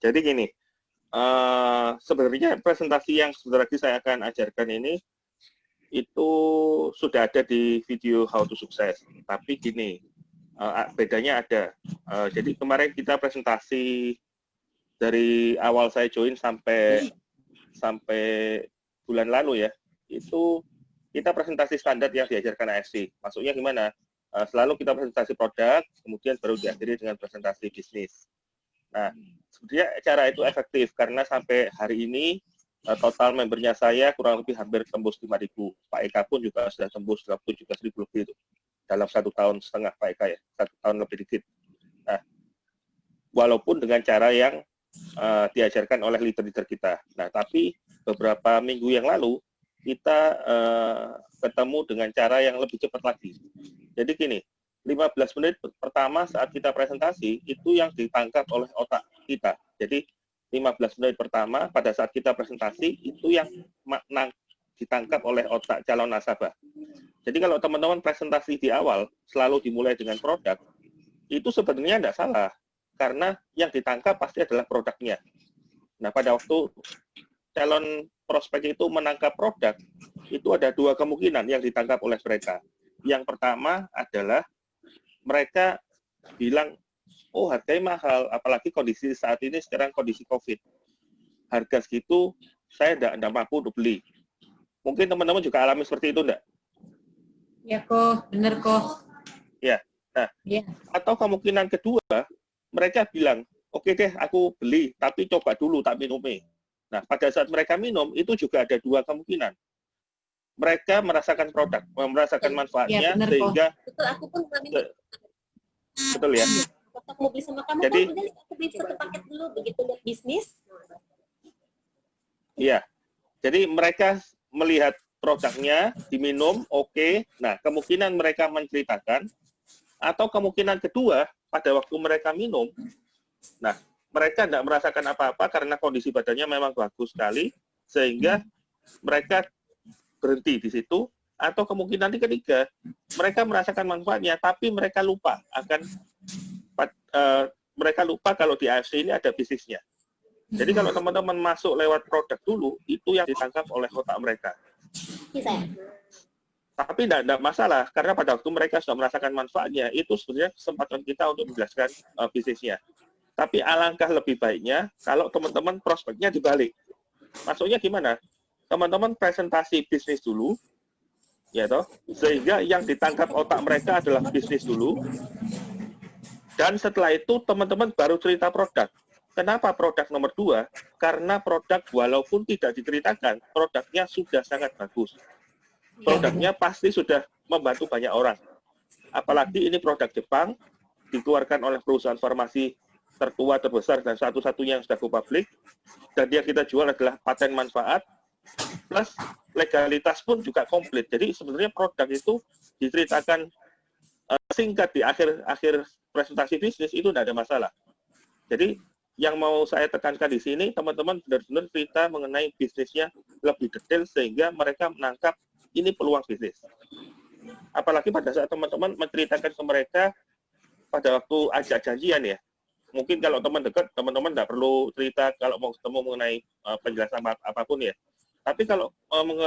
Jadi gini, sebenarnya presentasi yang sebentar lagi saya akan ajarkan ini itu sudah ada di video How to Sukses. Tapi gini, bedanya ada. Jadi kemarin kita presentasi dari awal saya join sampai bulan lalu ya, itu kita presentasi standar yang diajarkan AFC. Maksudnya gimana? Selalu kita presentasi produk, kemudian baru diakhiri dengan presentasi bisnis. Nah, sebenarnya cara itu efektif karena sampai hari ini total membernya saya kurang lebih hampir tembus 5.000. Pak Eka pun juga sudah tembus juga 1.000 lebih itu dalam 1,5 tahun Pak Eka ya, 1 tahun lebih dikit. Nah, walaupun dengan cara yang diajarkan oleh leader-leader kita. Nah, tapi beberapa minggu yang lalu kita ketemu dengan cara yang lebih cepat lagi. Jadi gini, 15 menit pertama saat kita presentasi itu yang ditangkap oleh otak kita. Jadi 15 menit pertama pada saat kita presentasi itu yang ditangkap oleh otak calon nasabah. Jadi kalau teman-teman presentasi di awal selalu dimulai dengan produk, itu sebenarnya tidak salah. Karena yang ditangkap pasti adalah produknya. Nah, pada waktu calon prospek itu menangkap produk, itu ada 2 kemungkinan yang ditangkap oleh mereka. Yang pertama adalah mereka bilang, oh harganya mahal, apalagi kondisi saat ini sekarang kondisi COVID. Harga segitu saya tidak mampu untuk beli. Mungkin teman-teman juga alami seperti itu enggak? Ya kok, bener kok. Ya, nah, ya. Atau kemungkinan kedua, mereka bilang, oke deh aku beli, tapi coba dulu tak minumnya. Nah, pada saat mereka minum, itu juga ada 2 kemungkinan. Mereka merasakan produk, merasakan manfaatnya, ya, sehingga... Betul, aku pun betul ya. Waktu mau beli sama kamu, jadi, aku beli satu paket dulu, begitu lihat bisnis. Iya, jadi mereka melihat produknya, diminum, oke. Nah, kemungkinan mereka menceritakan, atau kemungkinan kedua, pada waktu mereka minum, nah, mereka tidak merasakan apa-apa karena kondisi badannya memang bagus sekali, sehingga mereka berhenti di situ, atau kemungkinan ketiga, mereka merasakan manfaatnya, tapi mereka lupa kalau di AFC ini ada bisnisnya. Jadi kalau teman-teman masuk lewat produk dulu, itu yang ditangkap oleh otak mereka. Tapi tidak masalah, karena pada waktu mereka sudah merasakan manfaatnya, itu sebenarnya kesempatan kita untuk menjelaskan bisnisnya. Tapi alangkah lebih baiknya kalau teman-teman prospeknya dibalik. Maksudnya gimana? Teman-teman presentasi bisnis dulu, ya toh, sehingga yang ditangkap otak mereka adalah bisnis dulu. Dan setelah itu teman-teman baru cerita produk. Kenapa produk nomor 2? Karena produk walaupun tidak diceritakan, produknya sudah sangat bagus. Produknya pasti sudah membantu banyak orang. Apalagi ini produk Jepang, dikeluarkan oleh perusahaan farmasi tertua, terbesar, dan satu-satunya yang sudah go public, dan yang kita jual adalah paten manfaat, plus legalitas pun juga komplit. Jadi sebenarnya produk itu diceritakan singkat di akhir presentasi bisnis, itu tidak ada masalah. Jadi yang mau saya tekankan di sini, teman-teman benar-benar cerita mengenai bisnisnya lebih detail, sehingga mereka menangkap ini peluang bisnis. Apalagi pada saat teman-teman menceritakan ke mereka pada waktu ajak janjian ya, mungkin kalau teman dekat, teman-teman tidak perlu cerita kalau mau ketemu mengenai penjelasan apapun ya. Tapi kalau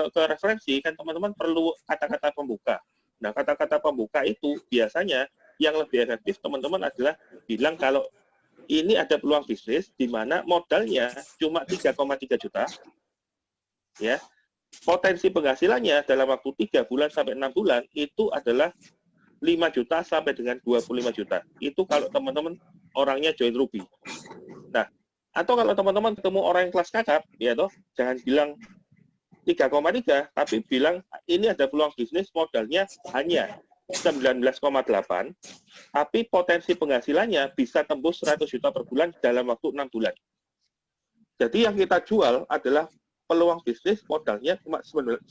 ke referensi, kan teman-teman perlu kata-kata pembuka. Nah, kata-kata pembuka itu biasanya yang lebih efektif teman-teman adalah bilang kalau ini ada peluang bisnis di mana modalnya cuma 3,3 juta, ya. Potensi penghasilannya dalam waktu 3 bulan sampai 6 bulan itu adalah 5 juta sampai dengan 25 juta. Itu kalau teman-teman orangnya join Ruby. Nah, atau kalau teman-teman ketemu orang yang kelas kakap, ya toh, jangan bilang 3,3, tapi bilang ini ada peluang bisnis modalnya hanya 19,8, tapi potensi penghasilannya bisa tembus 100 juta per bulan dalam waktu 6 bulan. Jadi yang kita jual adalah peluang bisnis modalnya cuma 19,8,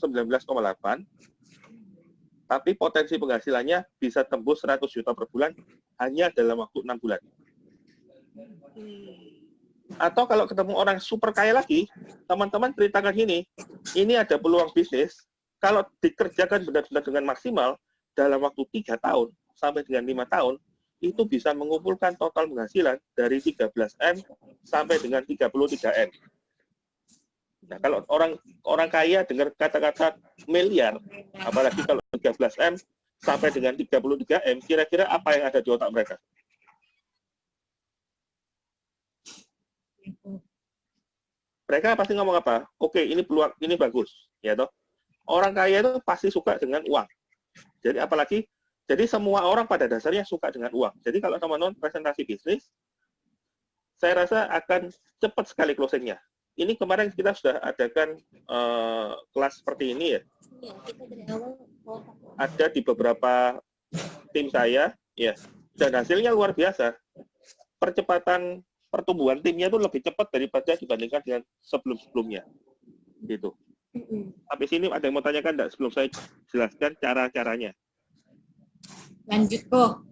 tapi potensi penghasilannya bisa tembus 100 juta per bulan hanya dalam waktu 6 bulan. Atau kalau ketemu orang super kaya lagi, teman-teman ceritakan gini, ini ada peluang bisnis, kalau dikerjakan benar-benar dengan maksimal, dalam waktu 3 tahun sampai dengan 5 tahun, itu bisa mengumpulkan total penghasilan dari 13M sampai dengan 33M. Nah, kalau orang kaya dengar kata-kata miliar, apalagi kalau 13M sampai dengan 33M, kira-kira apa yang ada di otak mereka? Mereka pasti ngomong apa? Oke, ini peluang, ini bagus, ya toh. Orang kaya itu pasti suka dengan uang. Jadi apalagi, jadi semua orang pada dasarnya suka dengan uang. Jadi kalau teman-teman presentasi bisnis, saya rasa akan cepat sekali closing-nya. Ini kemarin kita sudah adakan kelas seperti ini ya. Iya, kita dari awal Ada di beberapa tim saya, ya, dan hasilnya luar biasa. Percepatan pertumbuhan timnya itu lebih cepat daripada dibandingkan dengan sebelum-sebelumnya. Gitu. Habis ini ada yang mau tanyakan enggak sebelum saya jelaskan cara-caranya? Lanjut kok.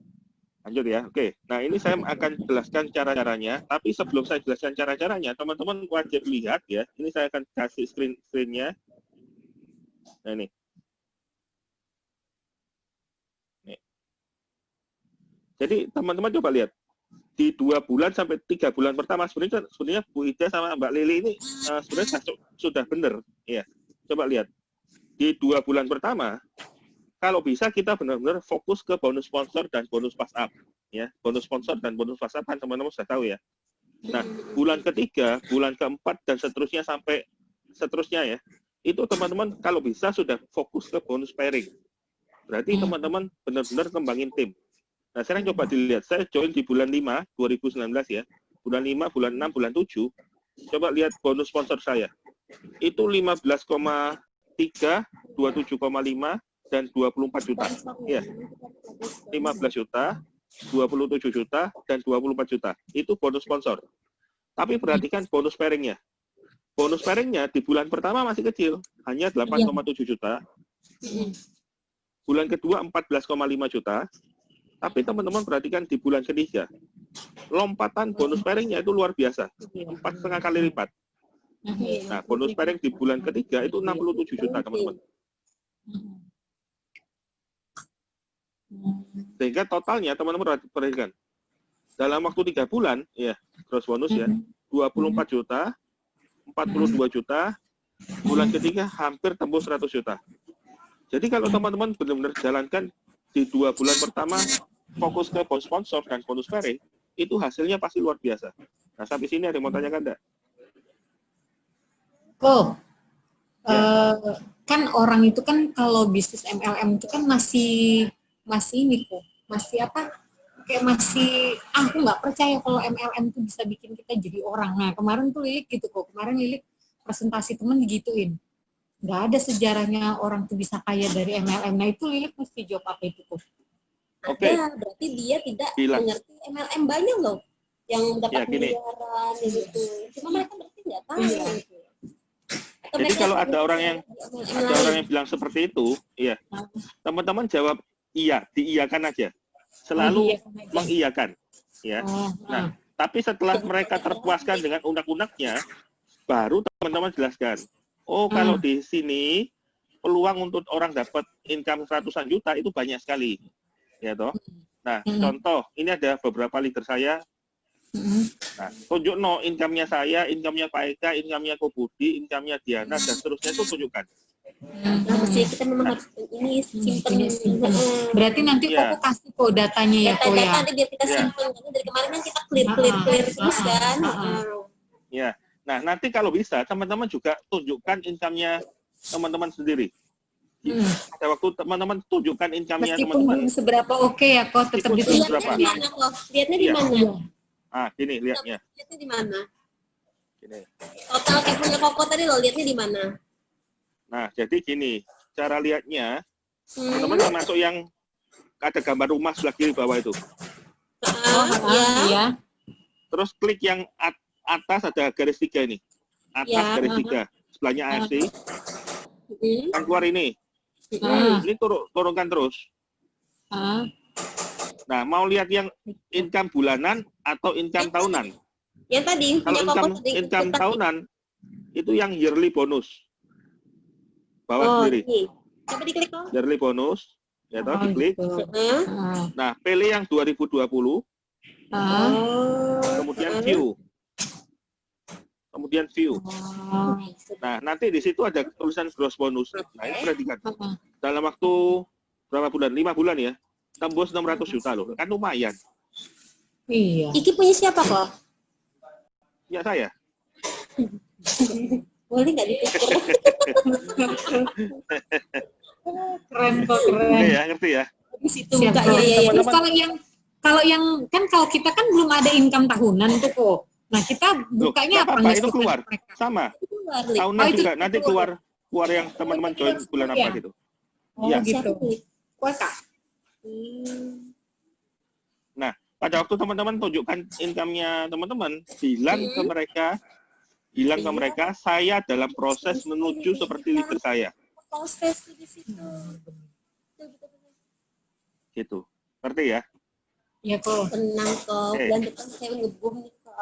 Lanjut ya, oke. Nah ini saya akan jelaskan cara-caranya, tapi sebelum saya jelaskan cara-caranya, teman-teman wajib lihat ya. Ini saya akan kasih screen-nya. Nah ini. Nih. Jadi teman-teman coba lihat. Di 2 bulan sampai 3 bulan pertama sebenarnya Bu Ida sama Mbak Lili ini sebenarnya sudah benar. Ya. Coba lihat. Di 2 bulan pertama, kalau bisa kita benar-benar fokus ke bonus sponsor dan bonus pass up, ya. Bonus sponsor dan bonus pass up kan teman-teman sudah tahu ya. Nah, bulan ketiga, bulan keempat dan seterusnya sampai seterusnya ya. Itu teman-teman kalau bisa sudah fokus ke bonus pairing. Berarti teman-teman benar-benar kembangin tim. Nah, sekarang coba dilihat. Saya join di bulan 5 2019 ya. Bulan 5, bulan 6, bulan 7. Coba lihat bonus sponsor saya. Itu 15,3, 27,5 dan 24 juta. Ya. 15 juta, 27 juta, dan 24 juta. Itu bonus sponsor. Tapi perhatikan bonus pairing-nya. Bonus pairing-nya di bulan pertama masih kecil, hanya 8,7 juta. Bulan kedua 14,5 juta. Tapi teman-teman perhatikan di bulan ketiga, lompatan bonus pairing-nya itu luar biasa, 4,5 kali lipat. Nah, bonus pairing di bulan ketiga itu 67 juta, teman-teman. Sehingga totalnya teman-teman perhatikan dalam waktu 3 bulan ya gross bonus ya 24 juta, 42 juta, bulan ketiga hampir tembus 100 juta. Jadi kalau teman-teman benar-benar jalankan di 2 bulan pertama fokus ke bonus sponsor dan bonus pairing, itu hasilnya pasti luar biasa. Nah, sampai sini ada yang mau tanyakan enggak? Kan orang itu kan kalau bisnis MLM itu kan masih ini kok, masih apa? Kayak masih aku nggak percaya kalau MLM itu bisa bikin kita jadi orang. Nah kemarin tuh Lilik gitu kok, kemarin Lilik presentasi temen digituin. Nggak ada sejarahnya orang tuh bisa kaya dari MLM. Nah itu Lilik mesti jawab apa itu kok? Oke. Berarti dia tidak mengerti MLM banyak loh yang dapat miliaran gitu. Cuma mereka berarti nggak tahu. Gitu. Jadi kalau ada orang yang bilang seperti itu, iya, teman-teman jawab iya, diiyakan aja. Selalu mengiyakan, ya. Nah, tapi setelah mereka terpuaskan dengan unek-uneknya, baru teman-teman jelaskan. Oh, kalau di sini peluang untuk orang dapat income ratusan juta itu banyak sekali. Ya toh. Nah, contoh, ini ada beberapa leader saya. Nah, tunjuk income-nya saya, income-nya Pak Eka, income-nya Ko Budi, income-nya Diana, dan seterusnya itu tunjukkan. Nah, mesti kita memang harus ini simpen. Berarti nanti Koko kasih kok datanya ya, Kok ya. Data biar kita simpen. Karena dari kemarin kan kita clear terus kan. Ya. Nah, nanti kalau bisa teman-teman juga tunjukkan income-nya teman-teman sendiri. Pada waktu teman-teman tunjukkan income-nya teman-teman. Meskipun seberapa oke ya kok tetap ditunjukkan. Lihatnya di mana? Ah, gini lihatnya. Lihatnya di mana? Gini. Total yang punya Koko tadi lo lihatnya di mana? Nah, jadi gini, cara lihatnya teman-teman masuk yang ada gambar rumah sebelah kiri bawah itu. Iya. Terus klik yang atas ada garis 3 ini. Atas garis 3, sebelahnya AFC. Kan keluar ini. Nah, ini turunkan terus. Nah, mau lihat yang income bulanan atau income tahunan? Yang tadi. Kalau income tahunan, itu yang yearly bonus. Bawah sendiri. Coba diklik kok. Yearly bonus. Ya toh, diklik. Gitu. Nah, pilih yang 2020, kemudian view. Kemudian view. Nah, nanti di situ ada tulisan gross bonus. Nah, ini perhatikan. Dalam waktu berapa bulan? 5 bulan ya. Tembus 600 juta loh. Kan lumayan. Iya. Iki punya siapa kok? Ya saya. Boleh nggak dipikir? Keren kok, keren. Oke ya, ngerti ya. Di situ Siap, buka Kok. ya. Terus kalau yang kan kalau kita kan belum ada income tahunan tuh kok. Nah, kita bukanya apa? Apa itu keluar? Sama. Tahunan itu juga nanti keluar yang teman-teman join bulan apa gitu. Oh, Iya. gitu. Kuat, Kak. Nah, pada waktu teman-teman tunjukkan income-nya teman-teman, bilang ke mereka, saya dalam proses menuju seperti leader saya. Proses di situ. Gitu. Ngerti ya? Iya kok. Tenang kok. Bulan depan saya ngebom nih kok.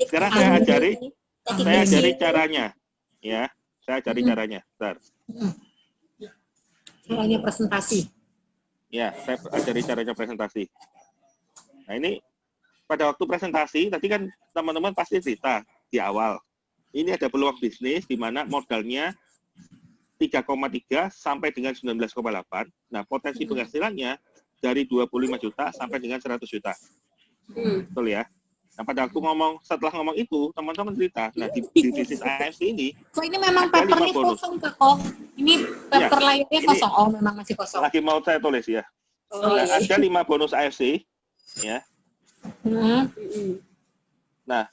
Sekarang saya ajari caranya. Ya, saya ajari caranya. Bentar. Caranya presentasi. Ya, saya ajari caranya presentasi. Nah, ini pada waktu presentasi, tadi kan teman-teman pasti cerita di awal. Ini ada peluang bisnis di mana modalnya 3,3 sampai dengan 19,8. Nah, potensi penghasilannya dari 25 juta sampai dengan 100 juta. Betul ya? Nah, pada waktu setelah ngomong itu, teman-teman cerita, nah di bisnis AFC ini, kok ini memang papernya kosong, Kak? Ini paper layarnya kosong. Oh, memang masih kosong. Lagi mau saya tulis ya. Ada 5 bonus AFC, ya. Nah,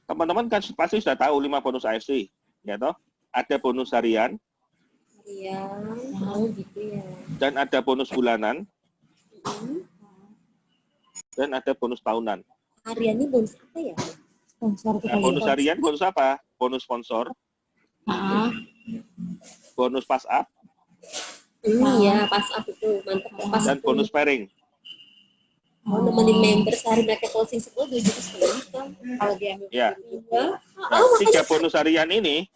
teman-teman kan pasti sudah tahu 5 bonus AFC, ya toh? Ada bonus harian, gitu ya. dan ada bonus bulanan, dan ada bonus tahunan. Hariannya bonus apa ya? Sponsor Nah, bonus harian bonus apa? Bonus sponsor, bonus pass up, Iya, pas up itu mantap. Pas dan bonus pairing. mau nemenin member sehari mereka closing 10 2 juta sekali. Kalau dia Ya. Nah, 3 bonus harian ini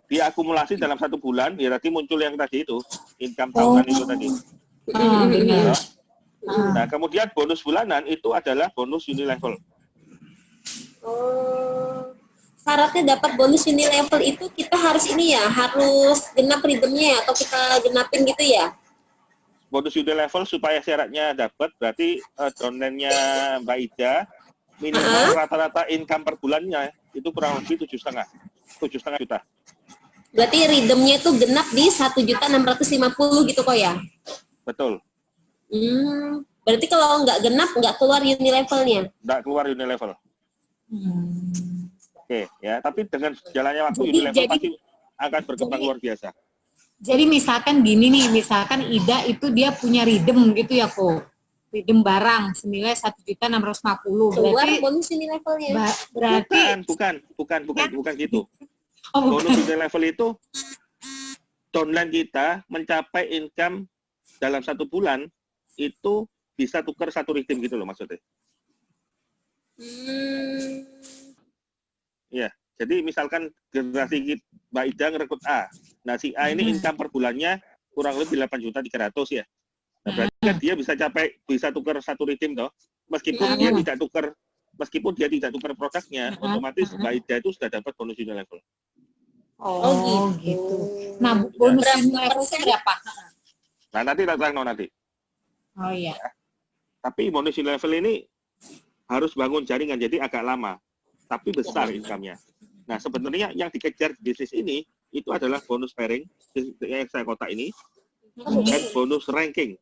diakumulasi dalam 1 bulan, ya tadi muncul yang tadi itu, income tahunan itu tadi. benar. Nah, kemudian bonus bulanan itu adalah bonus unilevel. Syaratnya dapat bonus unilevel itu kita harus harus genap rhythmnya atau kita genapin gitu ya? Bonus unilevel supaya syaratnya dapat, berarti downline-nya Mbak Ida minimal rata-rata income per bulannya itu kurang lebih 7,5 juta. Berarti rhythmnya itu genap di 1.650.000 gitu kok ya? Betul. Berarti kalau nggak genap nggak keluar unilevelnya? Nggak keluar unilevel. Oke, ya. Tapi dengan jalannya waktu unilevel pasti akan berkembang luar biasa. Jadi misalkan gini nih, misalkan Ida itu dia punya rhythm gitu ya kok. Rhythm barang senilai 1.650.000. Keluar bonus unilevelnya? Berarti bukan gitu. Oh, bonus unilevel itu downline kita mencapai income dalam 1 bulan itu bisa tukar 1 rhythm gitu loh maksudnya. Ya, jadi misalkan generasi Mbak Ida ngerekrut A. Nah, si A ini income per bulannya kurang lebih 8.300.000 ya. Nah, berarti kan dia bisa tukar 1 rhythm toh. Meskipun dia tidak tukar produknya, otomatis Mbak Ida itu sudah dapat bonus unilevel. Oh, gitu. Nah, bonus unilevel itu berapa? Nah, nanti. Oh iya. Ya. Tapi bonus unilevel ini harus bangun jaringan, jadi agak lama. Tapi besar income-nya. Nah, sebenarnya yang dikejar bisnis ini, itu adalah bonus pairing, yang saya kotak ini, dan bonus ranking.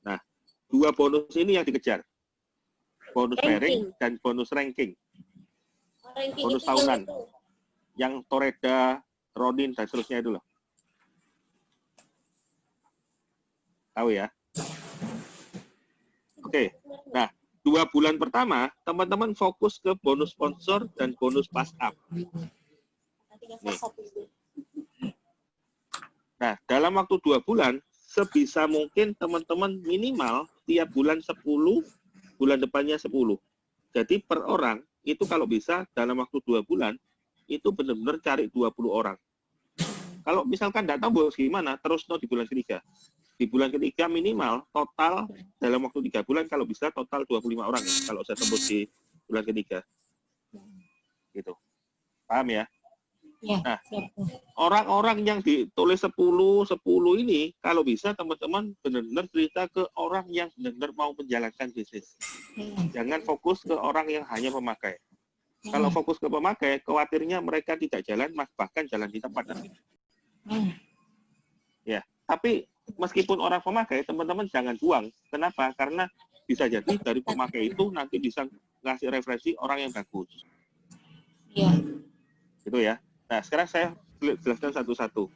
Nah, 2 bonus ini yang dikejar. Bonus pairing dan bonus ranking. Bonus tahunan. Yang Toreda, Ronin, dan seterusnya itu loh. Tahu ya? Oke. Nah, 2 bulan pertama, teman-teman fokus ke bonus sponsor dan bonus pass up. Nih. Nah, dalam waktu 2 bulan, sebisa mungkin teman-teman minimal tiap bulan 10, bulan depannya 10. Jadi per orang, itu kalau bisa dalam waktu 2 bulan, itu benar-benar cari 20 orang. Kalau misalkan nggak tahu bos gimana, terus di bulan ketiga. Di bulan ketiga minimal total dalam waktu 3 bulan kalau bisa total 25 orang ya, kalau saya tembus di bulan ketiga. Gitu. Paham ya? Ya, Nah, siap. orang-orang yang ditulis 10 ini kalau bisa teman-teman benar-benar cerita ke orang yang benar-benar mau menjalankan bisnis. Jangan fokus ke orang yang hanya pemakai. Kalau fokus ke pemakai, khawatirnya mereka tidak jalan, bahkan jalan di tempat nanti. Ya, tapi meskipun orang pemakai, teman-teman jangan buang. Kenapa? Karena bisa jadi dari pemakai itu nanti bisa ngasih referensi orang yang bagus. Iya. Gitu ya. Nah, sekarang saya jelaskan satu-satu.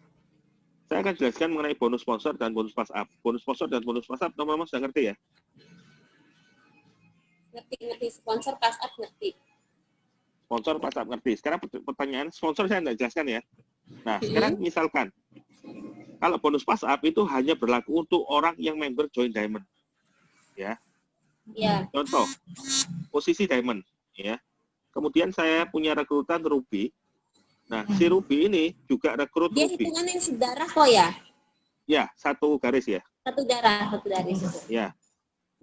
Saya akan jelaskan mengenai bonus sponsor dan bonus pass up. Bonus sponsor dan bonus pass up, teman-teman sudah ngerti ya? Ngerti. Sponsor pass up ngerti. Sponsor pass up ngerti. Sekarang pertanyaan, sponsor saya tidak jelaskan ya. Nah, sekarang misalkan, kalau bonus pass up itu hanya berlaku untuk orang yang member join diamond. Ya. Ya. Contoh, posisi diamond. Ya. Kemudian saya punya rekrutan Ruby. Nah, si Ruby ini juga rekrut Dia Ruby. hitungan yang sedarah kok ya? Ya, satu garis ya. Satu garis. Ya.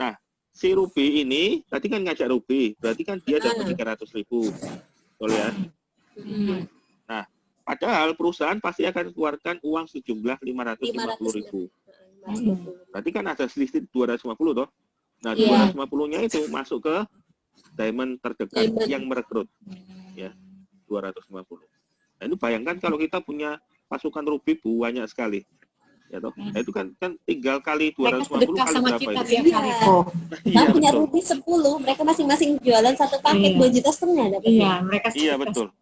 Nah, si Ruby ini, tadi kan ngajak Ruby, berarti kan dia dapat 300.000. Betul ya? Nah, padahal perusahaan pasti akan keluarkan uang sejumlah 550.000. Berarti kan ada selisih 250 toh. Nah, 250-nya itu masuk ke diamond terdekat yang merekrut. Ya, 250. Nah, itu bayangkan kalau kita punya pasukan Ruby banyak sekali. Ya toh. Nah, itu kan tinggal kali 250 kali berapa itu? Kita punya Ruby 10, mereka masing-masing jualan satu paket 2,5 juta dapat. Iya, mereka iya betul.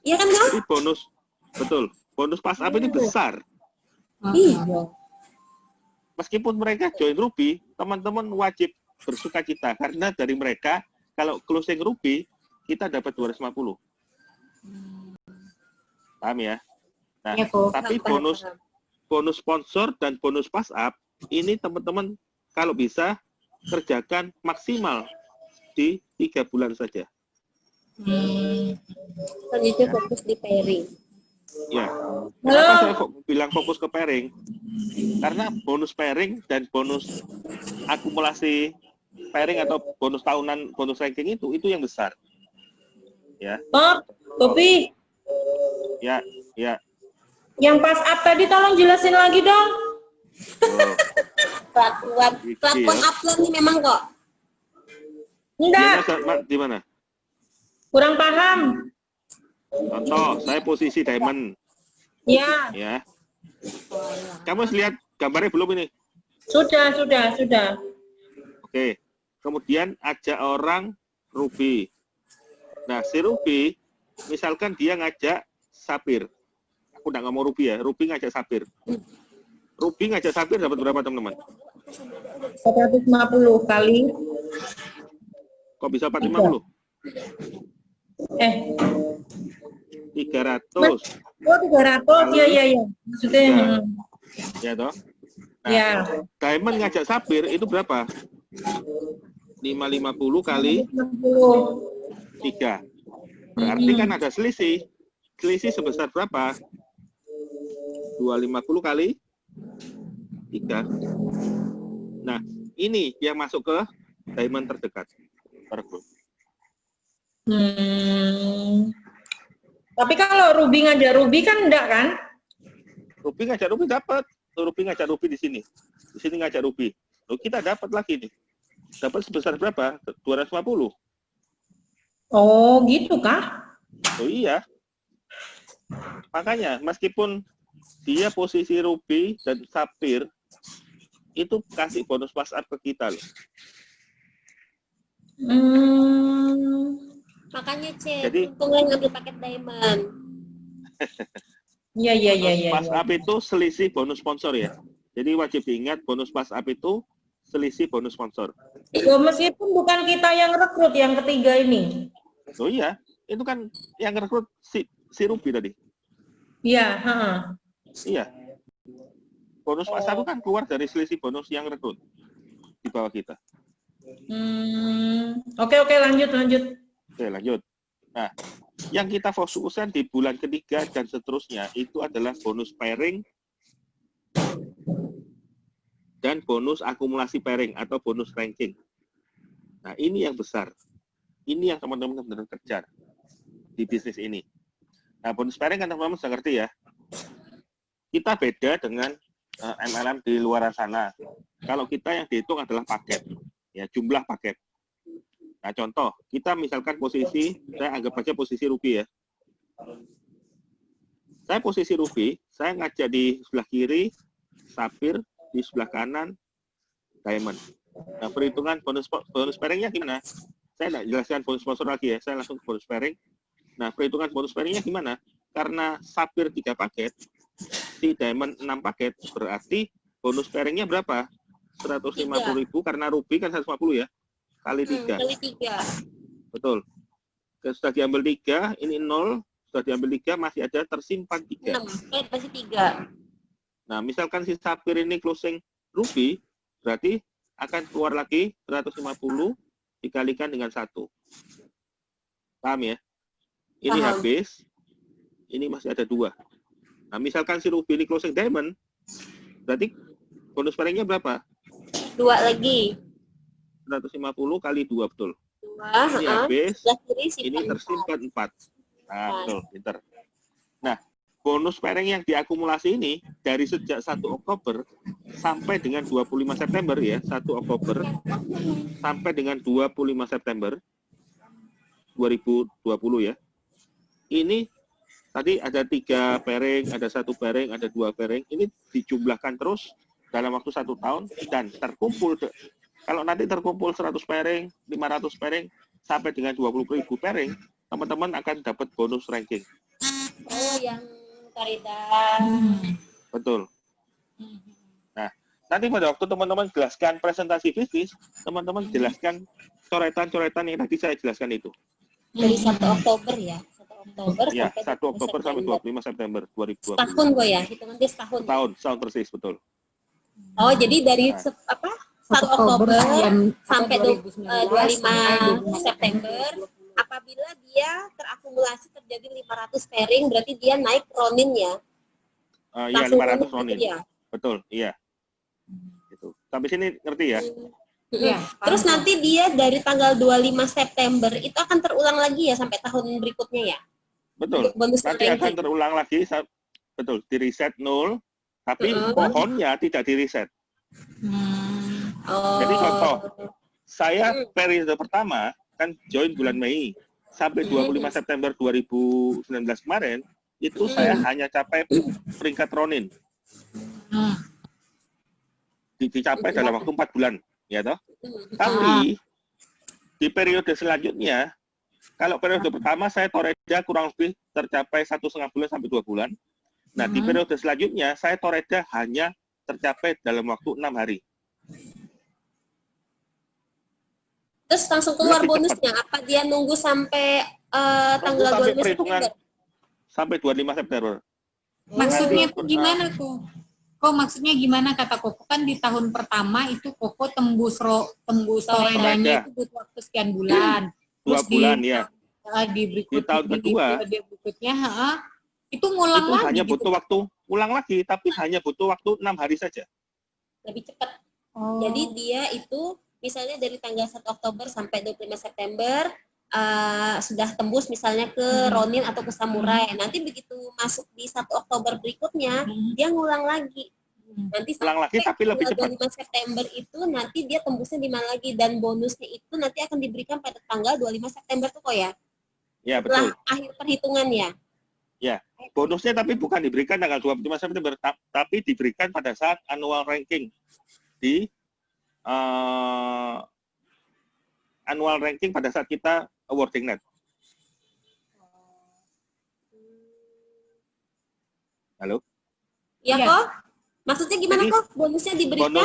Iya kan, Kak? Jadi bonus pass up ini besar. Iya. Meskipun mereka join Ruby, teman-teman wajib bersuka cita karena dari mereka kalau closing Ruby kita dapat 250. Paham ya? Nah, tapi bonus sponsor dan bonus pass up ini teman-teman kalau bisa kerjakan maksimal di 3 bulan saja. Selanjutnya fokus di pairing. Ya. Kenapa saya bilang fokus ke pairing? Karena bonus pairing dan bonus akumulasi pairing atau bonus tahunan, bonus ranking itu yang besar. Ya. Kopi. Ya. Yang pas up tadi tolong jelasin lagi dong. Platform upload nih memang kok. Enggak. Di mana? Kurang paham. Contoh, saya posisi diamond. Ya. Ya. Kamu lihat gambarnya belum ini? Sudah. Oke. Kemudian ajak orang Ruby. Nah, si Ruby, misalkan dia ngajak Sapir. Aku nggak ngomong Ruby ya. Ruby ngajak Sapir. Ruby ngajak Sapir dapat berapa, teman-teman? 150 kali. Kok bisa 450? 300. Oh, 300. Iya. Maksudnya. Ya toh? Nah, Ya. Diamond ngajak Sapir itu berapa? 550 kali 3. Berarti kan ada selisih. Selisih sebesar berapa? 250 kali 3. Nah, ini yang masuk ke diamond terdekat per grup. Tapi kalau Ruby ngajak Ruby kan enggak kan? Ruby ngajak Ruby dapat. Ruby ngajak Ruby di sini. Di sini ngajak Ruby. Loh, kita dapat lagi nih. Dapat sebesar berapa? 250. Oh, gitu kah? Oh iya. Makanya meskipun dia posisi Ruby dan Sapir itu kasih bonus pass up ke kita loh. Makanya Jadi untungnya ngambil paket diamond. Iya. Pass up itu selisih bonus sponsor ya. Jadi wajib diingat bonus pass up itu selisih bonus sponsor. Oh, meskipun bukan kita yang rekrut yang ketiga ini. Oh iya, itu kan yang rekrut si Ruby tadi. Iya, Iya. Bonus pass up kan keluar dari selisih bonus yang rekrut di bawah kita. Oke, lanjut. Oke, lanjut. Nah, Yang kita fokuskan di bulan ketiga dan seterusnya itu adalah bonus pairing dan bonus akumulasi pairing atau bonus ranking. Nah, ini yang besar. Ini yang teman-teman benar kejar di bisnis ini. Nah, bonus pairing kan teman-teman sudah ngerti ya. Kita beda dengan MLM di luar sana. Kalau kita yang dihitung adalah paket, ya jumlah paket. Nah, contoh, kita misalkan posisi, saya anggap aja posisi ruby ya. Saya posisi ruby, saya ngajak di sebelah kiri, sapphire, di sebelah kanan, diamond. Nah, perhitungan bonus pairing-nya gimana? Saya tidak jelaskan bonus sponsor lagi ya, saya langsung ke bonus pairing. Nah, perhitungan bonus pairing-nya gimana? Karena sapphire 3 paket, di diamond 6 paket, berarti bonus pairing-nya berapa? 150.000 karena ruby kan 150 ya. Kali 3. Kali 3. Betul. Sudah diambil 3, ini 0, sudah diambil 3, masih ada tersimpan 3. 6, masih 3. Nah, misalkan si sapphire ini closing ruby, berarti akan keluar lagi 150 dikalikan dengan 1. Paham ya? Ini Paham. habis, ini masih ada 2. Nah, misalkan si ruby ini closing diamond, berarti bonus pairing-nya berapa? 2 lagi. 150 kali 2, betul. 2, Ini habis, sebelah kiri ini simpan tersimpan 4. Nah, Nah. betul, pinter. Nah, bonus pairing yang diakumulasi ini dari sejak 1 Oktober sampai dengan 25 September ya, 1 Oktober sampai dengan 25 September 2020 ya. Ini tadi ada 3 pairing, ada 1 pairing, ada 2 pairing. Ini dijumlahkan terus dalam waktu 1 tahun dan terkumpul. Kalau nanti terkumpul 100 pairing, 500 pairing, sampai dengan 20.000 pairing, teman-teman akan dapat bonus ranking. Oh, yang Karida. Betul. Nah, nanti pada waktu teman-teman jelaskan presentasi bisnis, teman-teman jelaskan coretan-coretan yang tadi saya jelaskan itu. Dari 1 Oktober ya. 1 Oktober Ya, sampai 1 Oktober sampai 25 September 2020. Setahun gue ya, hitungan dia setahun. Setahun persis, betul. Oh, jadi dari Nah. 1 Oktober sampai 2019 25 September, apabila dia terakumulasi terjadi 500 pairing, berarti dia naik Ronin ya. Ya, Langsung 500 Ronin Ronin. gitu ya. Betul, iya. Gitu. Sampai sini ngerti ya? Iya, Terus paham. nanti dia dari tanggal 25 September itu akan terulang lagi ya sampai tahun berikutnya ya. Betul. Untuk bonus Nanti ranking. akan terulang lagi, betul, di reset 0, tapi pohonnya tidak di reset. Oh. Jadi contoh, saya periode pertama kan join bulan Mei sampai 25 September 2019 kemarin, itu saya hanya capai peringkat Ronin. Dicapai dalam waktu 4 bulan, ya toh? Tapi di periode selanjutnya, kalau periode pertama saya toreda kurang lebih tercapai 1,5 bulan sampai 2 bulan. Nah, di periode selanjutnya saya toreda hanya tercapai dalam waktu 6 hari. Terus langsung keluar Lebih bonusnya. Apa dia nunggu sampai tanggal Sampai 25 perhitungan September? sampai 25 September. Maksudnya Nanti, tuh gimana tuh? Kok maksudnya gimana kata Koko? Kan di tahun pertama itu Koko tembus toredanya itu butuh waktu sekian bulan. 2 bulan ya. Di tahun kedua, di berikutnya itu ngulang itu lagi hanya gitu. butuh waktu ulang lagi, tapi hanya butuh waktu 6 hari saja. Lebih cepat. Oh. Jadi dia itu misalnya dari tanggal 1 Oktober sampai 25 September sudah tembus misalnya ke Ronin atau ke Samurai. Nanti begitu masuk di 1 Oktober berikutnya, dia ngulang lagi. Nanti Ulang lagi tapi lebih cepat. 25 September itu nanti dia tembusnya di mana lagi, dan bonusnya itu nanti akan diberikan pada tanggal 25 September tuh kok ya. Ya, Setelah betul. akhir perhitungannya. Ya. Bonusnya tapi bukan diberikan tanggal 25 September, tapi diberikan pada saat annual ranking di annual ranking pada saat kita awarding net. Halo? Ya Iya. kok? Maksudnya gimana Jadi, kok? Bonusnya diberikan?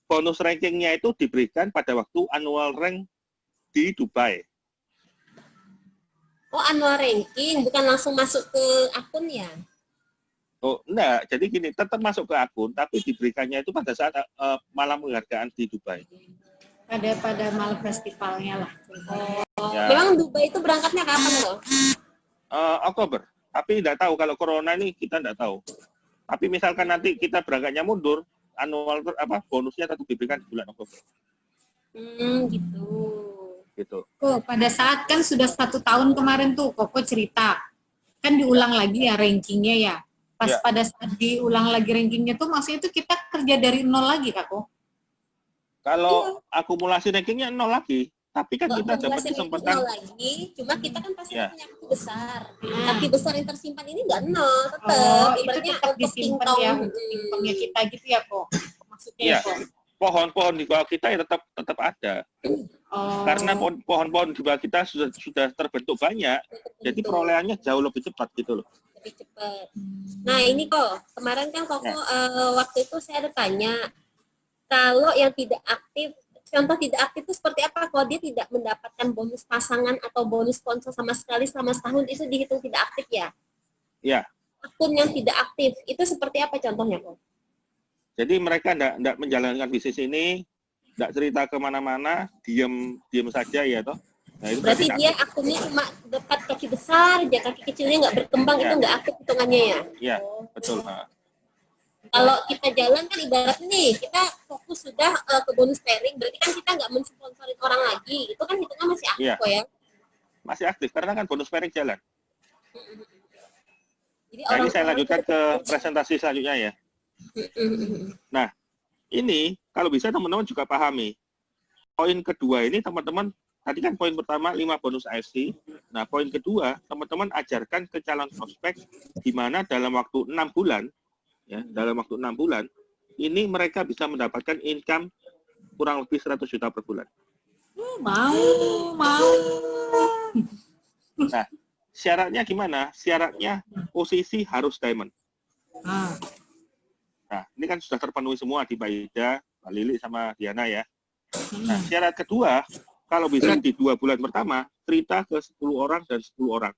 Bonus rankingnya itu diberikan pada waktu annual rank di Dubai. Oh, annual ranking, bukan langsung masuk ke akun ya? Oh, enggak. Jadi gini, tetap masuk ke akun, tapi diberikannya itu pada saat malam penghargaan di Dubai. Pada malam festivalnya lah. Oh, Ya. memang Dubai itu berangkatnya kapan loh? Oktober. Tapi tidak tahu kalau corona ini kita tidak tahu. Tapi misalkan nanti kita berangkatnya mundur, bonusnya tetap diberikan di bulan Oktober. Gitu. Gitu. Kok pada saat kan sudah 1 tahun kemarin tuh Koko cerita, kan diulang lagi ya rankingnya ya. Pas Ya. pada saat diulang lagi rankingnya tuh maksudnya itu kita kerja dari nol lagi Kak Ko? Kalau akumulasi rankingnya 0 lagi, tapi kan Nggak kita dapat akumulasi ranking kesempatan. nol lagi, cuma kita kan pasti Ya. punya aktif besar. Aktif besar yang tersimpan ini nggak nol, tetap. Oh, itu Ibaratnya tetap untuk disimpan pingpong. ya untuk pingpongnya kita gitu ya Ko? Maksudnya Iya. ya Ko? Pohon-pohon di bawah kita ya tetap ada. Oh. Karena pohon-pohon di bawah kita sudah terbentuk banyak, jadi perolehannya jauh lebih cepat gitu loh. Lebih cepat. Nah ini kok kemarin kan Koko waktu itu saya ada tanya kalau yang tidak aktif, contoh tidak aktif itu seperti apa? Kalau dia tidak mendapatkan bonus pasangan atau bonus sponsor sama sekali selama setahun itu dihitung tidak aktif ya? Iya. Akun yang tidak aktif itu seperti apa contohnya kok? Jadi mereka tidak menjalankan bisnis ini, tidak cerita kemana-mana, diam saja ya toh. Nah, itu Berarti dia akunnya cuma dapat kaki besar, aja kaki kecilnya nggak berkembang, itu nggak aktif hitungannya ya? Iya, betul. Nah. Kalau kita jalan kan ibarat nih, kita fokus sudah ke bonus pairing, berarti kan kita nggak mensponsorin orang lagi, itu kan hitungan masih aktif Iya. kok ya? Masih aktif, karena kan bonus pairing jalan. Jadi Nah, ini saya lanjutkan ke presentasi selanjutnya ya. Nah, ini kalau bisa teman-teman juga pahami. Poin kedua ini teman-teman, tadi kan poin pertama 5 bonus AFC. Nah, poin kedua, teman-teman ajarkan ke calon prospek di mana dalam waktu 6 bulan, ya, dalam waktu 6 bulan, ini mereka bisa mendapatkan income kurang lebih 100 juta per bulan. Mau. Nah, syaratnya gimana? Syaratnya posisi harus diamond. Nah, ini kan sudah terpenuhi semua di Mbak Ida, Mbak Lili, sama Diana ya. Nah, syarat kedua, kalau bisa di 2 bulan pertama, cerita ke 10 orang dan 10 orang.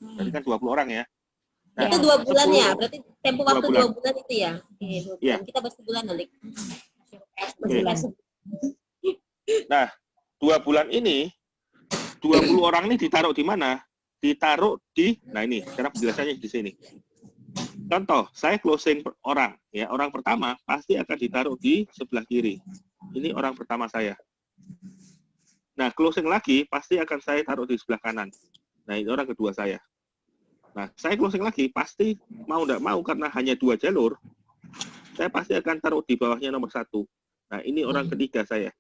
Jadi kan 20 orang ya. Nah, itu 2 bulan 10 ya, berarti tempo waktu 2 bulan. bulan itu ya? Oke, 2 bulan. Iya. Kita bahas sebulan nanti. Nah, 2 bulan ini, 20 orang ini ditaruh di mana? Ditaruh di, nah ini, sekarang penjelasannya di sini. Contoh, saya closing orang, ya orang pertama pasti akan ditaruh di sebelah kiri. Ini orang pertama saya. Nah, closing lagi pasti akan saya taruh di sebelah kanan. Nah, ini orang kedua saya. Nah, saya closing lagi pasti mau tidak mau karena hanya 2 jalur, saya pasti akan taruh di bawahnya nomor 1. Nah, ini orang ketiga saya.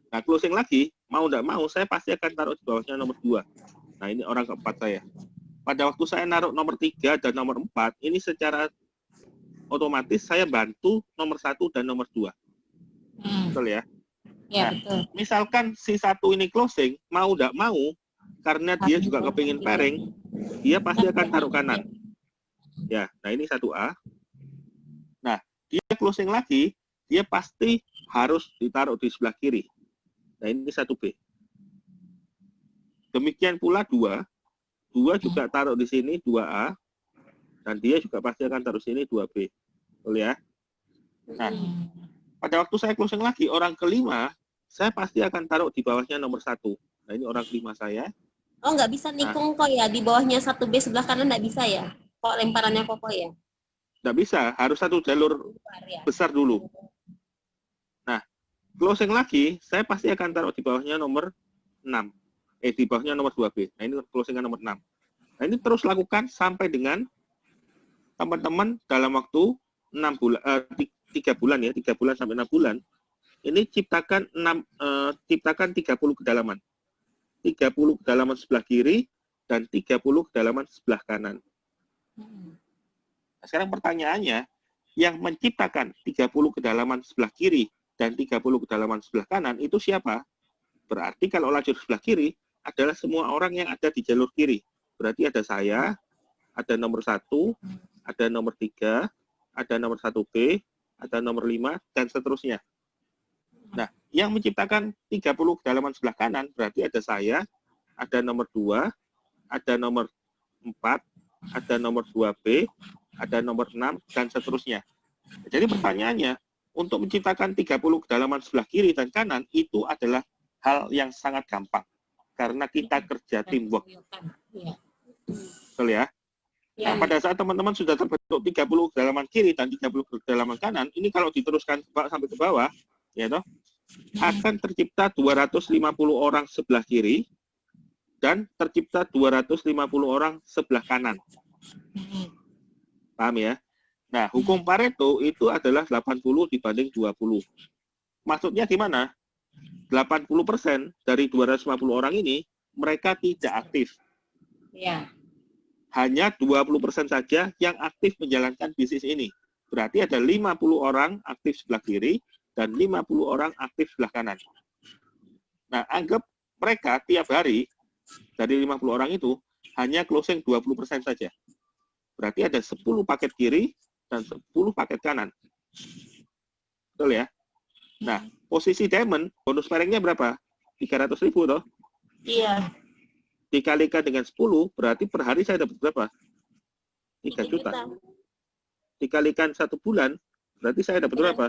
Nah, closing lagi mau tidak mau saya pasti akan taruh di bawahnya nomor 2. Nah, ini orang keempat saya. Pada waktu saya naruh nomor 3 dan nomor 4, ini secara otomatis saya bantu nomor 1 dan nomor 2. Betul ya? Ya, nah, betul. Misalkan si 1 ini closing, mau tidak mau, karena dia juga kepingin pairing, dia pasti akan taruh kanan. Ya, nah ini 1A. Nah, dia closing lagi, dia pasti harus ditaruh di sebelah kiri. Nah, ini 1B. Demikian pula 2 juga taruh di sini 2A, dan dia juga pasti akan taruh sini 2B. Betul ya? Nah, pada waktu saya closing lagi, orang kelima, saya pasti akan taruh di bawahnya nomor 1. Nah, ini orang kelima saya. Oh, nggak bisa nikung kok ya, di bawahnya 1B sebelah kanan nggak bisa ya? Kok lemparannya Koko ya? Nggak bisa, harus 1 jalur besar dulu. Nah, closing lagi, saya pasti akan taruh di bawahnya nomor 6. Di bawahnya nomor 2B. Nah, ini closingan nomor 6. Nah, ini terus lakukan sampai dengan teman-teman dalam waktu 6 bulan, 3 bulan ya, 3 bulan sampai 6 bulan. Ini ciptakan 30 kedalaman. 30 kedalaman sebelah kiri dan 30 kedalaman sebelah kanan. Nah, sekarang pertanyaannya, yang menciptakan 30 kedalaman sebelah kiri dan 30 kedalaman sebelah kanan itu siapa? Berarti kalau lajur sebelah kiri adalah semua orang yang ada di jalur kiri. Berarti ada saya, ada nomor 1, ada nomor 3, ada nomor 1B, ada nomor 5, dan seterusnya. Nah, yang menciptakan 30 kedalaman sebelah kanan berarti ada saya, ada nomor 2, ada nomor 4, ada nomor 2B, ada nomor 6, dan seterusnya. Jadi pertanyaannya, untuk menciptakan 30 kedalaman sebelah kiri dan kanan itu adalah hal yang sangat gampang. karena kita kerja teamwork. Iya. Betul ya? Iya. Nah, pada saat teman-teman sudah terbentuk 30 kedalaman kiri dan 30 kedalaman kanan, ini kalau diteruskan sampai ke bawah, ya toh, akan tercipta 250 orang sebelah kiri dan tercipta 250 orang sebelah kanan. Paham ya? Nah, hukum Pareto itu adalah 80 dibanding 20. Maksudnya gimana? 80% dari 250 orang ini, mereka tidak aktif. Iya. Hanya 20% saja yang aktif menjalankan bisnis ini. Berarti ada 50 orang aktif sebelah kiri dan 50 orang aktif sebelah kanan. Nah, anggap mereka tiap hari dari 50 orang itu hanya closing 20% saja. Berarti ada 10 paket kiri dan 10 paket kanan. Betul ya? Nah, posisi diamond, bonus paringnya berapa? 300.000 toh? Iya. Dikalikan dengan 10, berarti per hari saya dapat berapa? 3 juta. Dikalikan 1 bulan, berarti saya dapat berapa?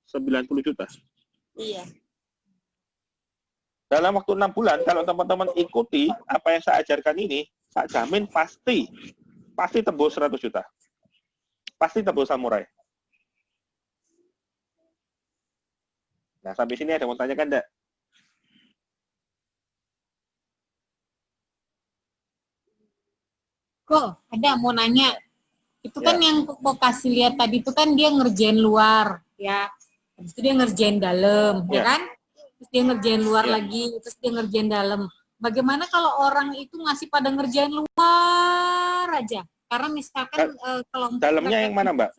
90 juta. Iya. Dalam waktu 6 bulan, kalau teman-teman ikuti apa yang saya ajarkan ini, saya jamin pasti tembus 100 juta. Pasti tembus samurai. Nah, sampai sini ada yang mau tanyakan enggak? Kok ada mau nanya? Itu kan yang kok kasih lihat tadi itu kan dia ngerjain luar, ya. Habis itu dia ngerjain dalam, ya kan? Terus dia ngerjain luar lagi, terus dia ngerjain dalam. Bagaimana kalau orang itu masih pada ngerjain luar aja? Karena misalkan kalau dalamnya yang mana, Mbak?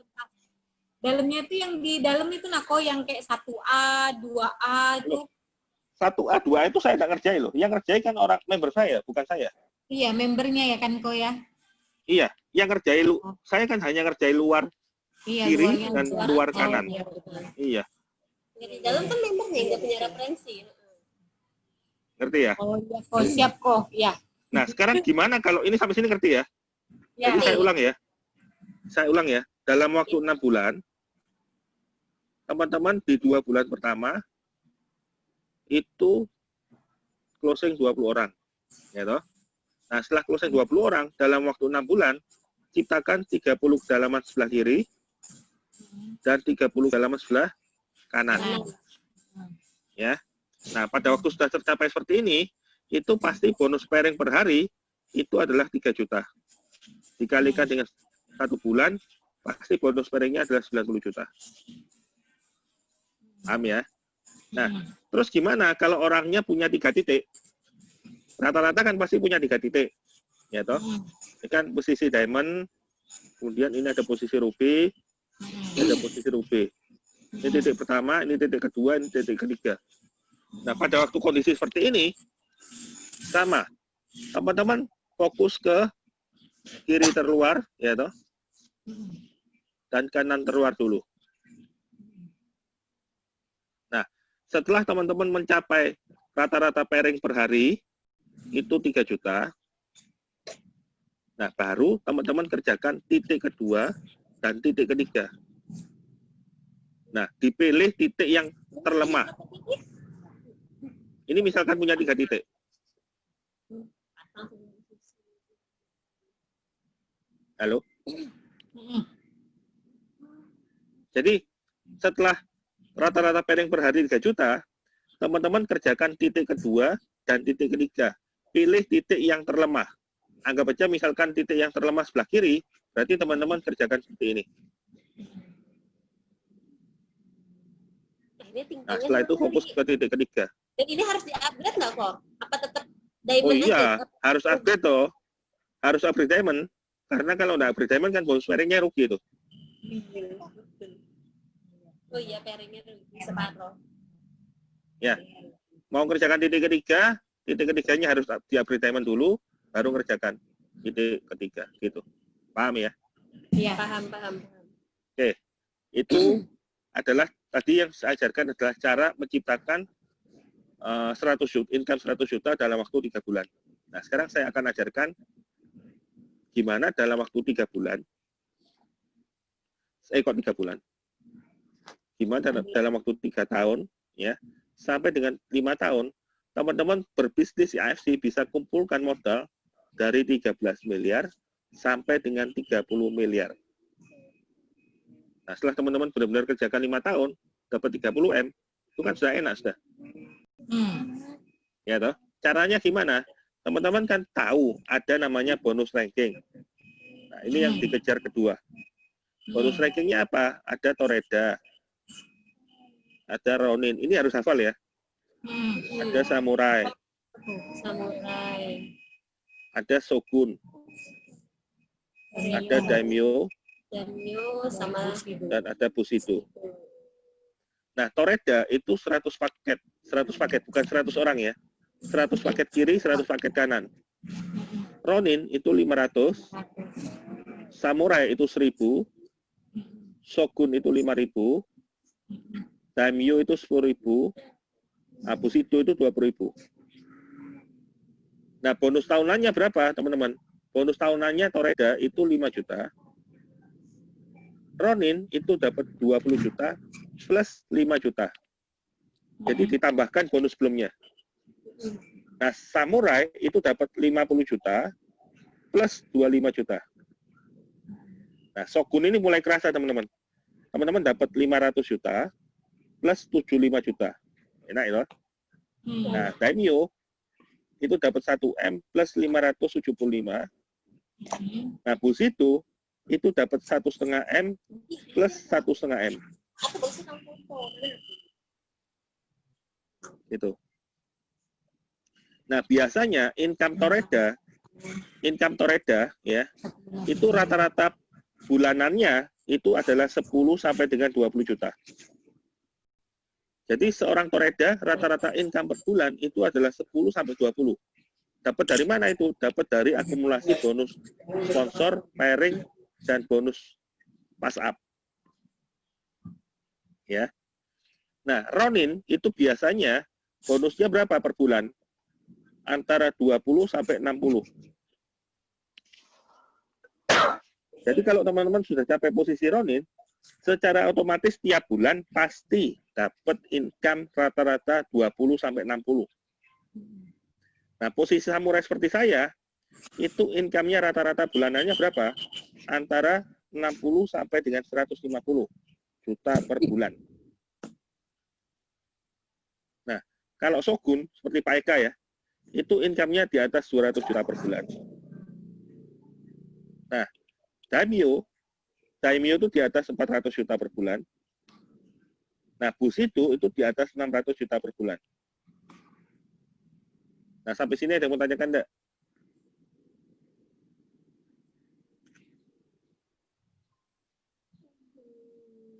Dalamnya itu yang di dalam itu kok yang kayak 1A, 2A itu. 1A, 2A itu saya nggak ngerjain loh. Yang ngerjain kan orang member saya, bukan saya. Iya, membernya ya kan kok ya? Iya, yang ngerjain saya kan hanya ngerjain luar kiri dan luar kanan. Iya. Di dalam kan membernya nggak punya referensi. Ngerti ya? Oh iya, kok siap kok, ya. Nah, sekarang gimana kalau ini sampai sini ngerti ya? Ya. Jadi saya ulang ya. Dalam waktu 6 bulan, teman-teman di 2 bulan pertama itu closing 20 orang. Ya toh? Nah, setelah closing 20 orang, dalam waktu 6 bulan, ciptakan 30 kedalaman sebelah kiri dan 30 kedalaman sebelah kanan. Ya. Nah, pada waktu sudah tercapai seperti ini, itu pasti bonus pairing per hari itu adalah 3 juta. Dikalikan dengan 1 bulan, pasti bonus pairingnya adalah 90 juta. Paham ya? Nah, terus gimana kalau orangnya punya 3 titik? Rata-rata kan pasti punya 3 titik. Ya toh? Ini kan posisi diamond, kemudian ini ada posisi ruby, ini ada posisi ruby. Ini titik pertama, ini titik kedua, ini titik ketiga. Nah, pada waktu kondisi seperti ini, sama. Teman-teman fokus ke kiri terluar, ya toh? Dan kanan terluar dulu. Nah, setelah teman-teman mencapai rata-rata pairing per hari, itu 3 juta. Nah, baru teman-teman kerjakan titik kedua dan titik ketiga. Nah, dipilih titik yang terlemah. Ini misalkan punya 3 titik. Halo? Jadi, setelah rata-rata pairing per hari 3 juta, teman-teman kerjakan titik kedua dan titik ketiga. Pilih titik yang terlemah. Anggap aja misalkan titik yang terlemah sebelah kiri, berarti teman-teman kerjakan seperti ini. Nah, setelah itu fokus ke titik ketiga. Dan ini harus di-upgrade nggak kok? Apa tetap diamond aja? Aja? Harus upgrade toh. Harus upgrade diamond. Karena kalau nggak upgrade diamond kan bonus pairingnya rugi tuh. Oh iya, pairingnya rugi separuh. Ya. Mau kerjakan titik ketiga, titik ketiganya harus di-upgrade diamond dulu, baru ngerjakan titik ketiga, gitu. Paham ya? Iya. Paham. Oke. Itu adalah tadi yang saya ajarkan adalah cara menciptakan 100 juta, income 100 juta dalam waktu 3 bulan. Nah, sekarang saya akan ajarkan gimana dalam waktu 3 bulan. Kok 3 bulan? Gimana dalam waktu 3 tahun, ya, sampai dengan 5 tahun, teman-teman berbisnis di AFC bisa kumpulkan modal dari 13 miliar sampai dengan 30 miliar. Nah, setelah teman-teman benar-benar kerjakan 5 tahun, dapat 30 M, itu kan sudah enak sudah. Ya toh? Caranya gimana? Teman-teman kan tahu ada namanya bonus ranking. Nah, ini yang dikejar kedua. Bonus rankingnya apa? Ada Toreda, ada Ronin. Ini harus hafal ya. Ada Samurai, ada Shogun, ada Daimyo, sama dan ada Bushido. Nah, Toreda itu 100 paket, bukan 100 orang ya. 100 paket kiri, 100 paket kanan. Ronin itu 500, Samurai itu 1000, Shogun itu 5.000, Daimyo itu 10.000, Bushido itu 20.000. Nah, bonus tahunannya berapa, teman-teman? Bonus tahunannya Toreda itu 5 juta. Ronin itu dapat 20 juta plus 5 juta. Jadi ditambahkan bonus sebelumnya. Nah, Samurai itu dapat 50 juta plus 25 juta. Nah, Shogun ini mulai kerasa, teman-teman. Teman-teman dapat 500 juta plus 75 juta. Enak ya? Nah, Daimyo itu dapat 1 M plus 575. Nah, Bushido itu dapat 1,5 M plus 1,5 M. Itu. Nah, biasanya income Toreda ya, itu rata-rata bulanannya itu adalah 10 sampai dengan 20 juta. Jadi seorang Toreda rata-rata income per bulan itu adalah 10 sampai 20. Dapat dari mana itu? Dapat dari akumulasi bonus sponsor, pairing, dan bonus pass up. Ya. Nah, Ronin itu biasanya bonusnya berapa per bulan? Antara 20 sampai 60. Jadi kalau teman-teman sudah capai posisi Ronin, secara otomatis tiap bulan pasti dapat income rata-rata 20 sampai 60. Nah, posisi samurai seperti saya, itu income-nya rata-rata bulanannya berapa? Antara 60 sampai dengan 150 juta per bulan. Nah, kalau Shogun, seperti Pak Eka ya, itu income-nya di atas 200 juta per bulan. Nah, Daimyo itu di atas 400 juta per bulan. Nah, Bushido itu di atas 600 juta per bulan. Nah, sampai sini ada yang mau tanyakan enggak?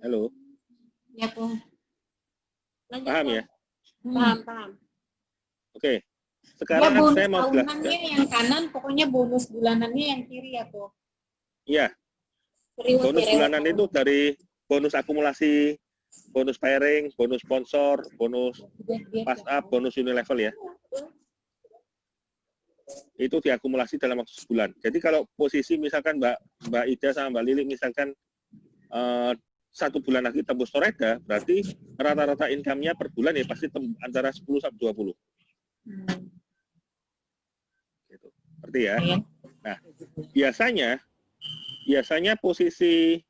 Halo? Ya, Pung. Paham ya? Paham. Oke. Ya, Sekarang bonus saya mau tahunannya jelaskan. yang kanan, pokoknya bonus bulanannya yang kiri ya, Pung. Iya, Reward, bonus bulanan itu dari bonus akumulasi, bonus pairing, bonus sponsor, bonus pass up, bonus unilevel ya. Itu diakumulasi dalam waktu sebulan. Jadi kalau posisi misalkan Mbak Ida sama Mbak Lili misalkan 1 bulan lagi tembus Toreda, berarti rata-rata income-nya per bulan ya pasti antara 10 sampai 20. Gitu. Ngerti ya? Nah, biasanya posisi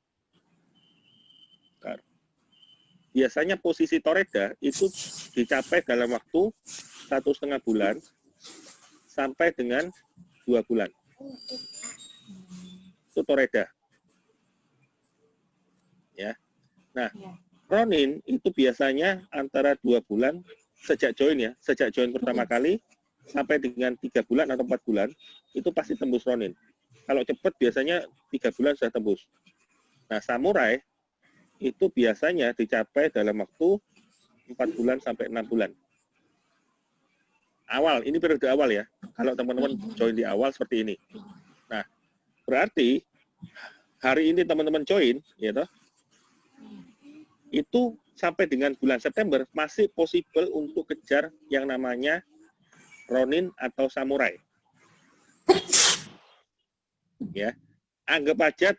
Toreda itu dicapai dalam waktu 1,5 bulan sampai dengan 2 bulan. Itu Toreda. Ya. Nah, Ronin itu biasanya antara 2 bulan sejak join pertama kali sampai dengan 3 bulan atau 4 bulan itu pasti tembus Ronin. Kalau cepat biasanya 3 bulan sudah tembus. Nah, Samurai itu biasanya dicapai dalam waktu 4 bulan sampai 6 bulan. Awal, ini periode awal ya. Kalau teman-teman join di awal seperti ini. Nah, berarti hari ini teman-teman join, ya toh, itu sampai dengan bulan September masih possible untuk kejar yang namanya Ronin atau Samurai. Ya, anggap aja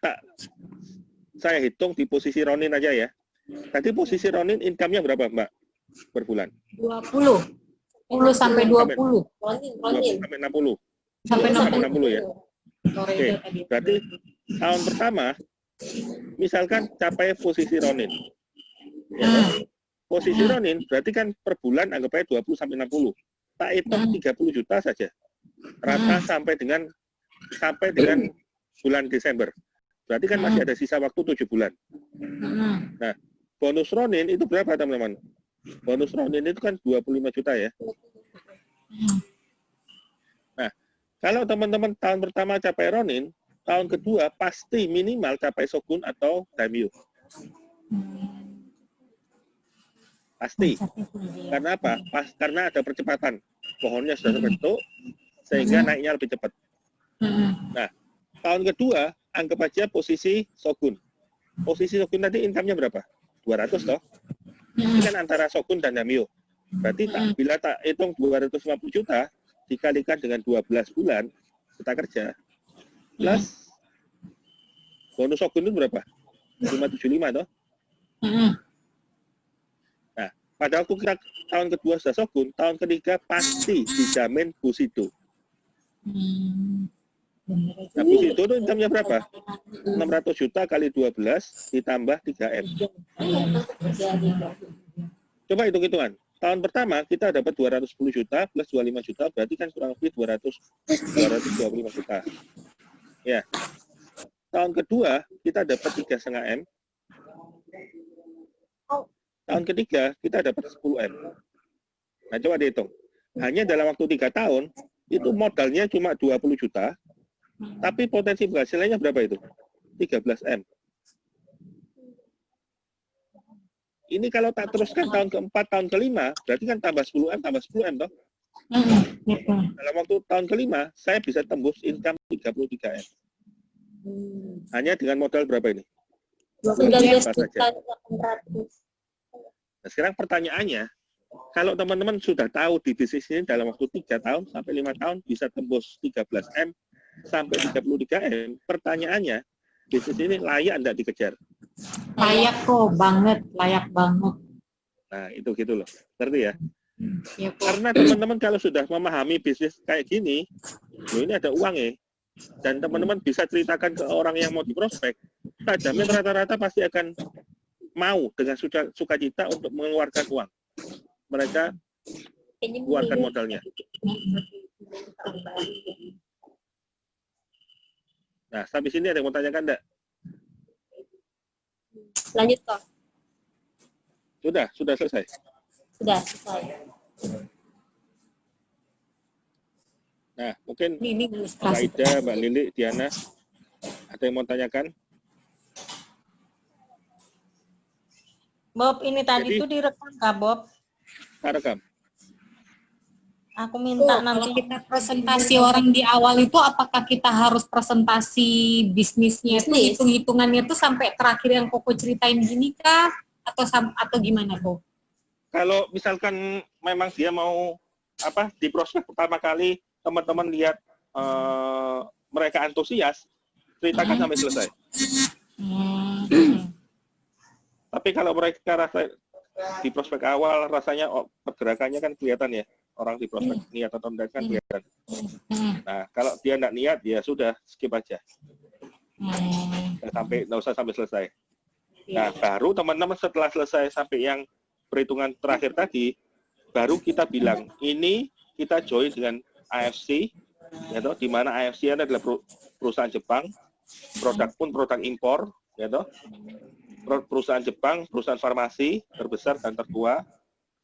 saya hitung di posisi Ronin aja ya. Tadi posisi Ronin income-nya berapa, Mbak, per bulan? 20. 10 sampai 20. Ronin 20 sampai 60. Sampai 60 ya. Sore Oke, itu tadi. berarti tahun pertama, misalkan capai posisi Ronin. Ya, toh? Posisi Ronin berarti kan per bulan anggap aja 20 sampai 60. Tak hitung 30 juta saja. Rata sampai dengan bulan Desember. Berarti kan masih ada sisa waktu 7 bulan. Nah, bonus Ronin itu berapa teman-teman? Bonus Ronin itu kan 25 juta ya. Nah, kalau teman-teman tahun pertama capai Ronin, tahun kedua pasti minimal capai Shogun atau Daimyo. Pasti. Karena apa? Karena ada percepatan. Pohonnya sudah terbentuk, sehingga naiknya lebih cepat. Nah, tahun kedua, anggap aja posisi Shogun. Posisi Shogun tadi income-nya berapa? 200 toh? Ini kan antara Shogun dan Daimyo. Berarti bila tak hitung 250 juta, dikalikan dengan 12 bulan, kita kerja, plus bonus Shogun itu berapa? 575 toh? Nah, pada waktu kita tahun kedua sudah Shogun, tahun ketiga pasti dijamin Bushido. Nah, Bushido itu income-nya berapa? 600 juta kali 12 ditambah 3M. Coba hitung-hitungan. Tahun pertama kita dapat 210 juta plus 25 juta, berarti kan kurang lebih 225 juta. Ya. Tahun kedua kita dapat 3,5 M. Tahun ketiga kita dapat 10 M. Nah, coba dihitung. Hanya dalam waktu 3 tahun, itu modalnya cuma 20 juta, tapi potensi penghasilannya berapa itu? 13 M. Ini kalau tak teruskan tahun keempat, tahun kelima, berarti kan tambah 10 M, tambah 10 M toh? Dalam waktu tahun kelima, saya bisa tembus income 33 M. Hanya dengan modal berapa ini? 19 Apa juta saja? 800. Nah, sekarang pertanyaannya, kalau teman-teman sudah tahu di bisnis ini dalam waktu 3 tahun sampai 5 tahun bisa tembus 13 M sampai 33 M, pertanyaannya, bisnis ini layak enggak dikejar? Layak kok, layak banget. Nah, itu gitu loh. Ngerti ya? Ya, kok. Karena teman-teman kalau sudah memahami bisnis kayak gini, loh ini ada uang ya. Dan teman-teman bisa ceritakan ke orang yang mau diprospek, tak jamin rata-rata pasti akan mau dengan sukacita untuk mengeluarkan uang. Mereka keluarkan modalnya. Nah, sampai sini ada yang mau tanyakan enggak? Lanjut kok. Sudah selesai. Sudah selesai. Nah, mungkin Ini Mbak ilustrasi. Ida, Mbak Lili, Diana, ada yang mau tanyakan? Bob, ini tadi Jadi- tuh direkam Kak Bob. Tak rekam. Aku minta Kalau nanti kita presentasi orang di awal itu, apakah kita harus presentasi bisnisnya itu, Bisnis. hitung-hitungannya itu sampai terakhir yang Koko ceritain gini kah? Atau gimana, Kok? Kalau misalkan memang dia mau di prospek pertama kali teman-teman lihat mereka antusias, ceritakan sampai selesai. Tapi kalau mereka rasa di prospek awal rasanya pergerakannya kan kelihatan ya, orang di prospek niat atau enggak kan kelihatan. Nah, kalau dia enggak niat ya sudah skip aja. Nggak usah sampai selesai. Nah, baru teman-teman setelah selesai sampai yang perhitungan terakhir tadi, baru kita bilang ini kita join dengan AFC, ya toh, di mana AFC adalah perusahaan Jepang, produk pun produk impor, ya toh. Perusahaan Jepang, perusahaan farmasi terbesar dan tertua.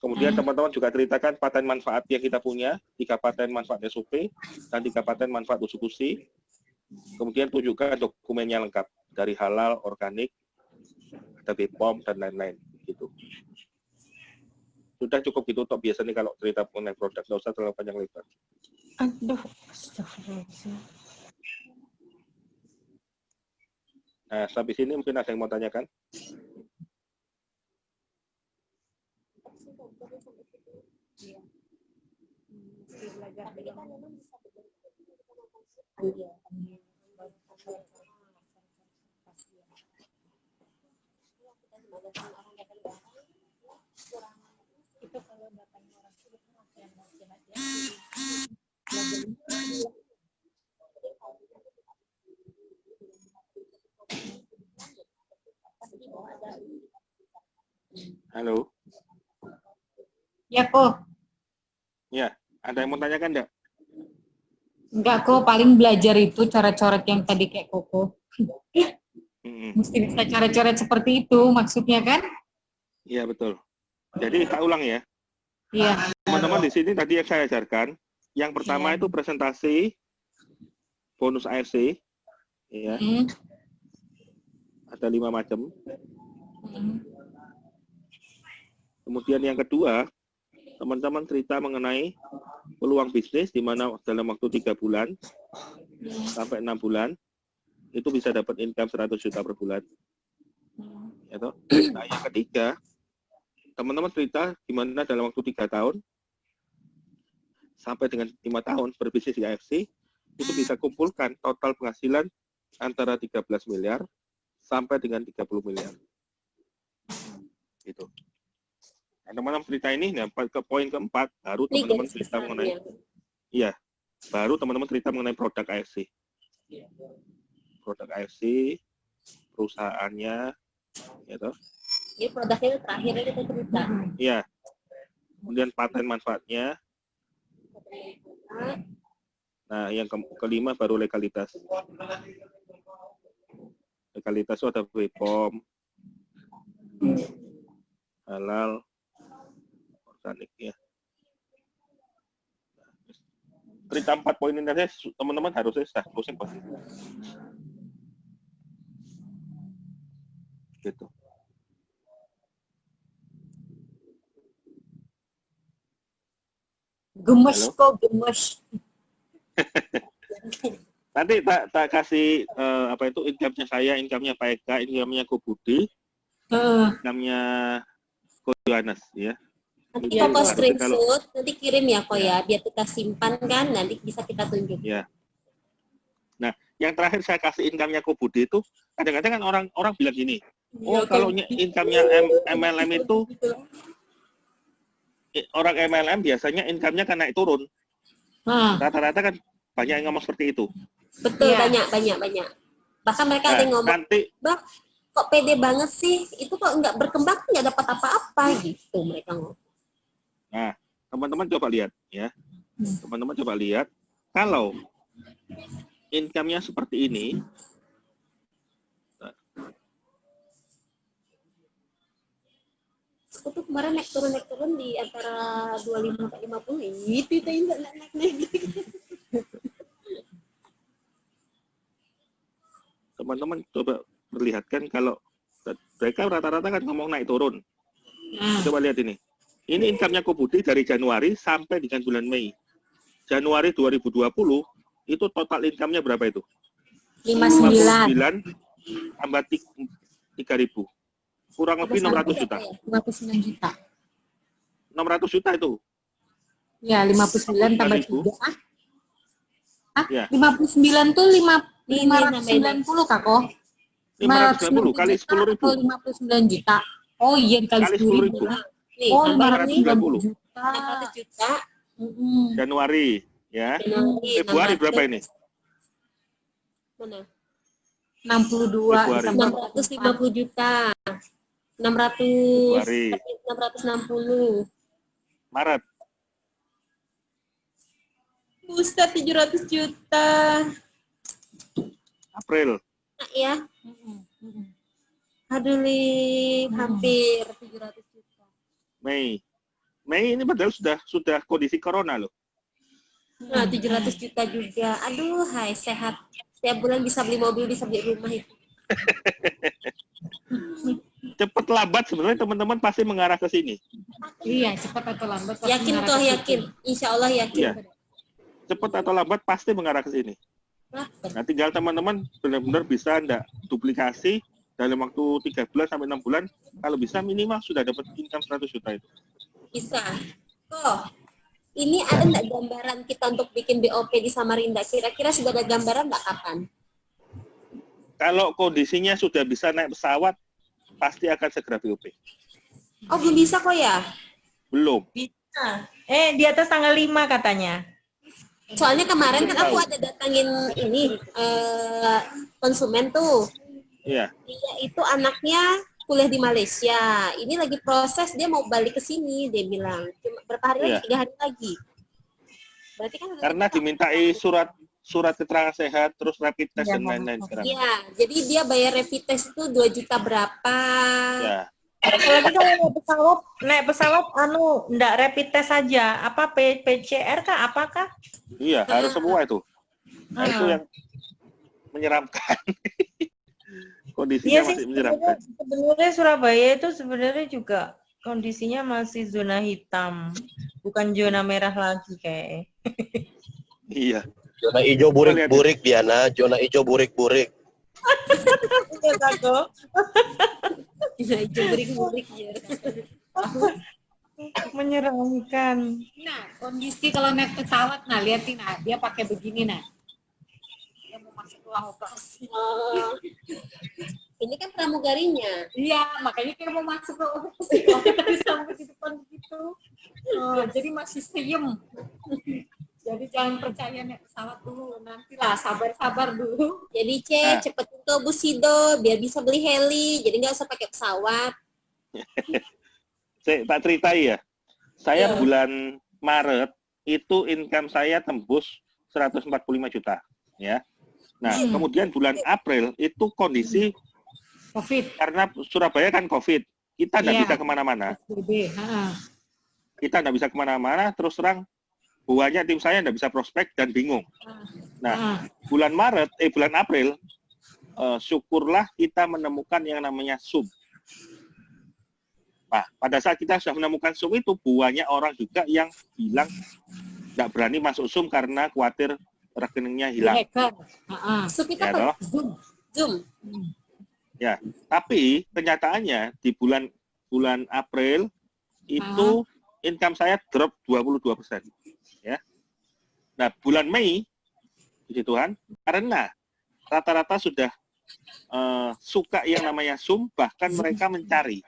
Kemudian teman-teman juga ceritakan paten manfaat yang kita punya, 3 paten manfaat SOP dan 3 paten manfaat usukushi. Kemudian tunjukkan dokumennya lengkap dari halal, organik, ada BPOM dan lain-lain gitu. Sudah cukup ditutup biasanya kalau cerita mengenai produk, nggak usah terlalu panjang lebar. aduh, astagfirullahaladzim. Nah, sampai sini mungkin ada yang mau tanyakan? Halo. Ya kok, Ya, ada yang mau tanyakan enggak? enggak kok, paling belajar itu cara coret yang tadi kayak Koko. Mm-mm. Mesti bisa coret-coret seperti itu maksudnya kan? Iya, betul. Jadi tak ulang ya. Iya. Teman-teman di sini tadi yang saya ajarkan, yang pertama Iya. itu presentasi bonus ARC, ya, Hmm. ada 5 macam. Hmm. Kemudian yang kedua, teman-teman cerita mengenai peluang bisnis di mana dalam waktu 3 bulan sampai 6 bulan itu bisa dapat income 100 juta per bulan. Ya toh? Nah, yang ketiga, teman-teman cerita gimana dalam waktu 3 tahun sampai dengan 5 tahun berbisnis di AFC itu bisa kumpulkan total penghasilan antara 13 miliar sampai dengan 30 miliar. Gitu. Nah, teman-teman cerita ini, nah, ke poin keempat, baru Ini teman-teman garis cerita mengenai, besarnya. iya, baru teman-teman cerita mengenai produk AFC. Produk AFC, perusahaannya, ya toh? Ini produknya itu terakhir kita cerita. Iya. Kemudian paten manfaatnya. Nah, yang kelima baru legalitas. Legalitas itu ada BPOM, halal, organik ya. Cerita 4 poin ini aja, teman-teman harusnya sudah closing pasti. Gitu. Gemes Halo? kok, gemes. Nanti tak kasih apa itu income-nya saya, income-nya Pak Eka, income-nya Ko Budi, income-nya Ko Yohanes ya. Nanti Itu Koko harusnya screenshot, nanti kirim ya kok ya, biar kita simpan kan, nanti bisa kita tunjuk. Ya. Nah, yang terakhir saya kasih income-nya Ko Budi itu, kadang-kadang kan orang bilang gini, oh kalau income-nya MLM itu, orang MLM biasanya income-nya kan naik turun. Rata-rata kan banyak yang ngomong seperti itu. Betul, Iya. banyak. Bahkan mereka ada Nah, yang ngomong, nanti Bang, kok pede banget sih, itu kok nggak berkembang, nggak dapat apa-apa gitu mereka ngomong. Nah, teman-teman coba lihat ya. Teman-teman coba lihat kalau income-nya seperti ini. Aku tuh kemarin naik turun di antara 25 sampai 50 itu enggak naik. Teman-teman coba perlihatkan kalau mereka rata-rata kan ngomong naik turun. Coba lihat ini. Ini income-nya Ko Budi dari Januari sampai dengan bulan Mei. Januari 2020 itu total income-nya berapa itu? 59. 59 tambah 3.000. Kurang lebih 600 juta. 59 juta. 600 juta itu. Ya, 59 tambah 59.000. 3. Ya. 59 tuh 590 Kak kok. 590 kali 10.000. Atau 59 juta. Oh iya, dikali Kali 10.000. 10.000. Nih, Oh, tambah 590 juta. 600 juta. Januari ya. Januari, Februari berapa ini? Mana? 62 Februari. ditambah 650 juta. 600 Februari. 660. Maret. Buset, 700 juta. April. Nah, ya. Aduh, hampir 700 juta. Mei. Mei ini padahal sudah kondisi corona loh. Nah, 700 juta juga. Aduh, hai, sehat. Setiap bulan bisa beli mobil, bisa beli rumah itu. Cepat lambat sebenarnya teman-teman pasti mengarah ke sini. Iya, cepat atau lambat. pasti Yakin mengarah toh, ke situ. yakin. Insya Allah yakin. Iya. Cepat atau lambat pasti mengarah ke sini. Nah, tinggal teman-teman benar-benar bisa enggak duplikasi dalam waktu 3 bulan sampai 6 bulan. Kalau bisa minimal sudah dapat income 100 juta itu. Bisa. Oh, ini ada nggak gambaran kita untuk bikin BOP di Samarinda? Kira-kira sudah ada gambaran nggak kapan? Kalau kondisinya sudah bisa naik pesawat, pasti akan segera BOP. Oh, belum bisa kok ya? Belum. Di atas tanggal 5 katanya. Soalnya kemarin kan aku ada datangin ini konsumen tuh. Iya. Dia itu anaknya kuliah di Malaysia. Ini lagi proses dia mau balik ke sini, dia bilang. Cuma berapa hari lagi? 3 hari lagi. Berarti kan Karena dimintai surat keterangan sehat, terus rapid test dan lain-lain sekarang. Iya, jadi dia bayar rapid test itu 2 juta berapa. Ya. Apalagi kalau naik pesawat enggak rapid test saja, apa PCR kah, apakah? Iya, harus semua itu. Nah, itu yang menyeramkan. Kondisinya Iya sih, masih menyeramkan. sebenarnya Surabaya itu sebenarnya juga kondisinya masih zona hitam, bukan zona merah lagi kayak. Iya. Zona hijau burik-burik, Diana. Zona hijau burik-burik. Iya, Tako. Burik-burik ya. Menyeramkan. Nah, kondisi kalau naik pesawat, nah liatin, nah dia pakai begini, nah. Dia mau masuk ruang operasi. Ini kan pramugarinya. Iya, makanya kayak mau masuk ruang operasi. Tadi sampai di depan gitu. Jadi masih siem. Jadi jangan percaya naik pesawat dulu, nantilah sabar-sabar dulu. Jadi cepetin ke Busido biar bisa beli heli, jadi nggak usah pakai pesawat. Saya tak ceritai ya. Saya bulan Maret itu income saya tembus 145 juta, ya. Nah, kemudian bulan April itu kondisi COVID. karena Surabaya kan COVID, kita nggak bisa kemana-mana. Kita nggak bisa kemana-mana, terus terang buahnya tim saya nggak bisa prospek dan bingung. Nah, bulan April, syukurlah kita menemukan yang namanya Zoom. Nah, pada saat kita sudah menemukan Zoom itu, banyak orang juga yang bilang nggak berani masuk Zoom karena khawatir rekeningnya hilang. Zoom itu Ya, apa? toh? Zoom. Ya, tapi kenyataannya di bulan April itu income saya drop 22%. Ya. Nah, bulan Mei, puji Tuhan, karena rata-rata sudah suka yang namanya Zoom, bahkan mereka mencari,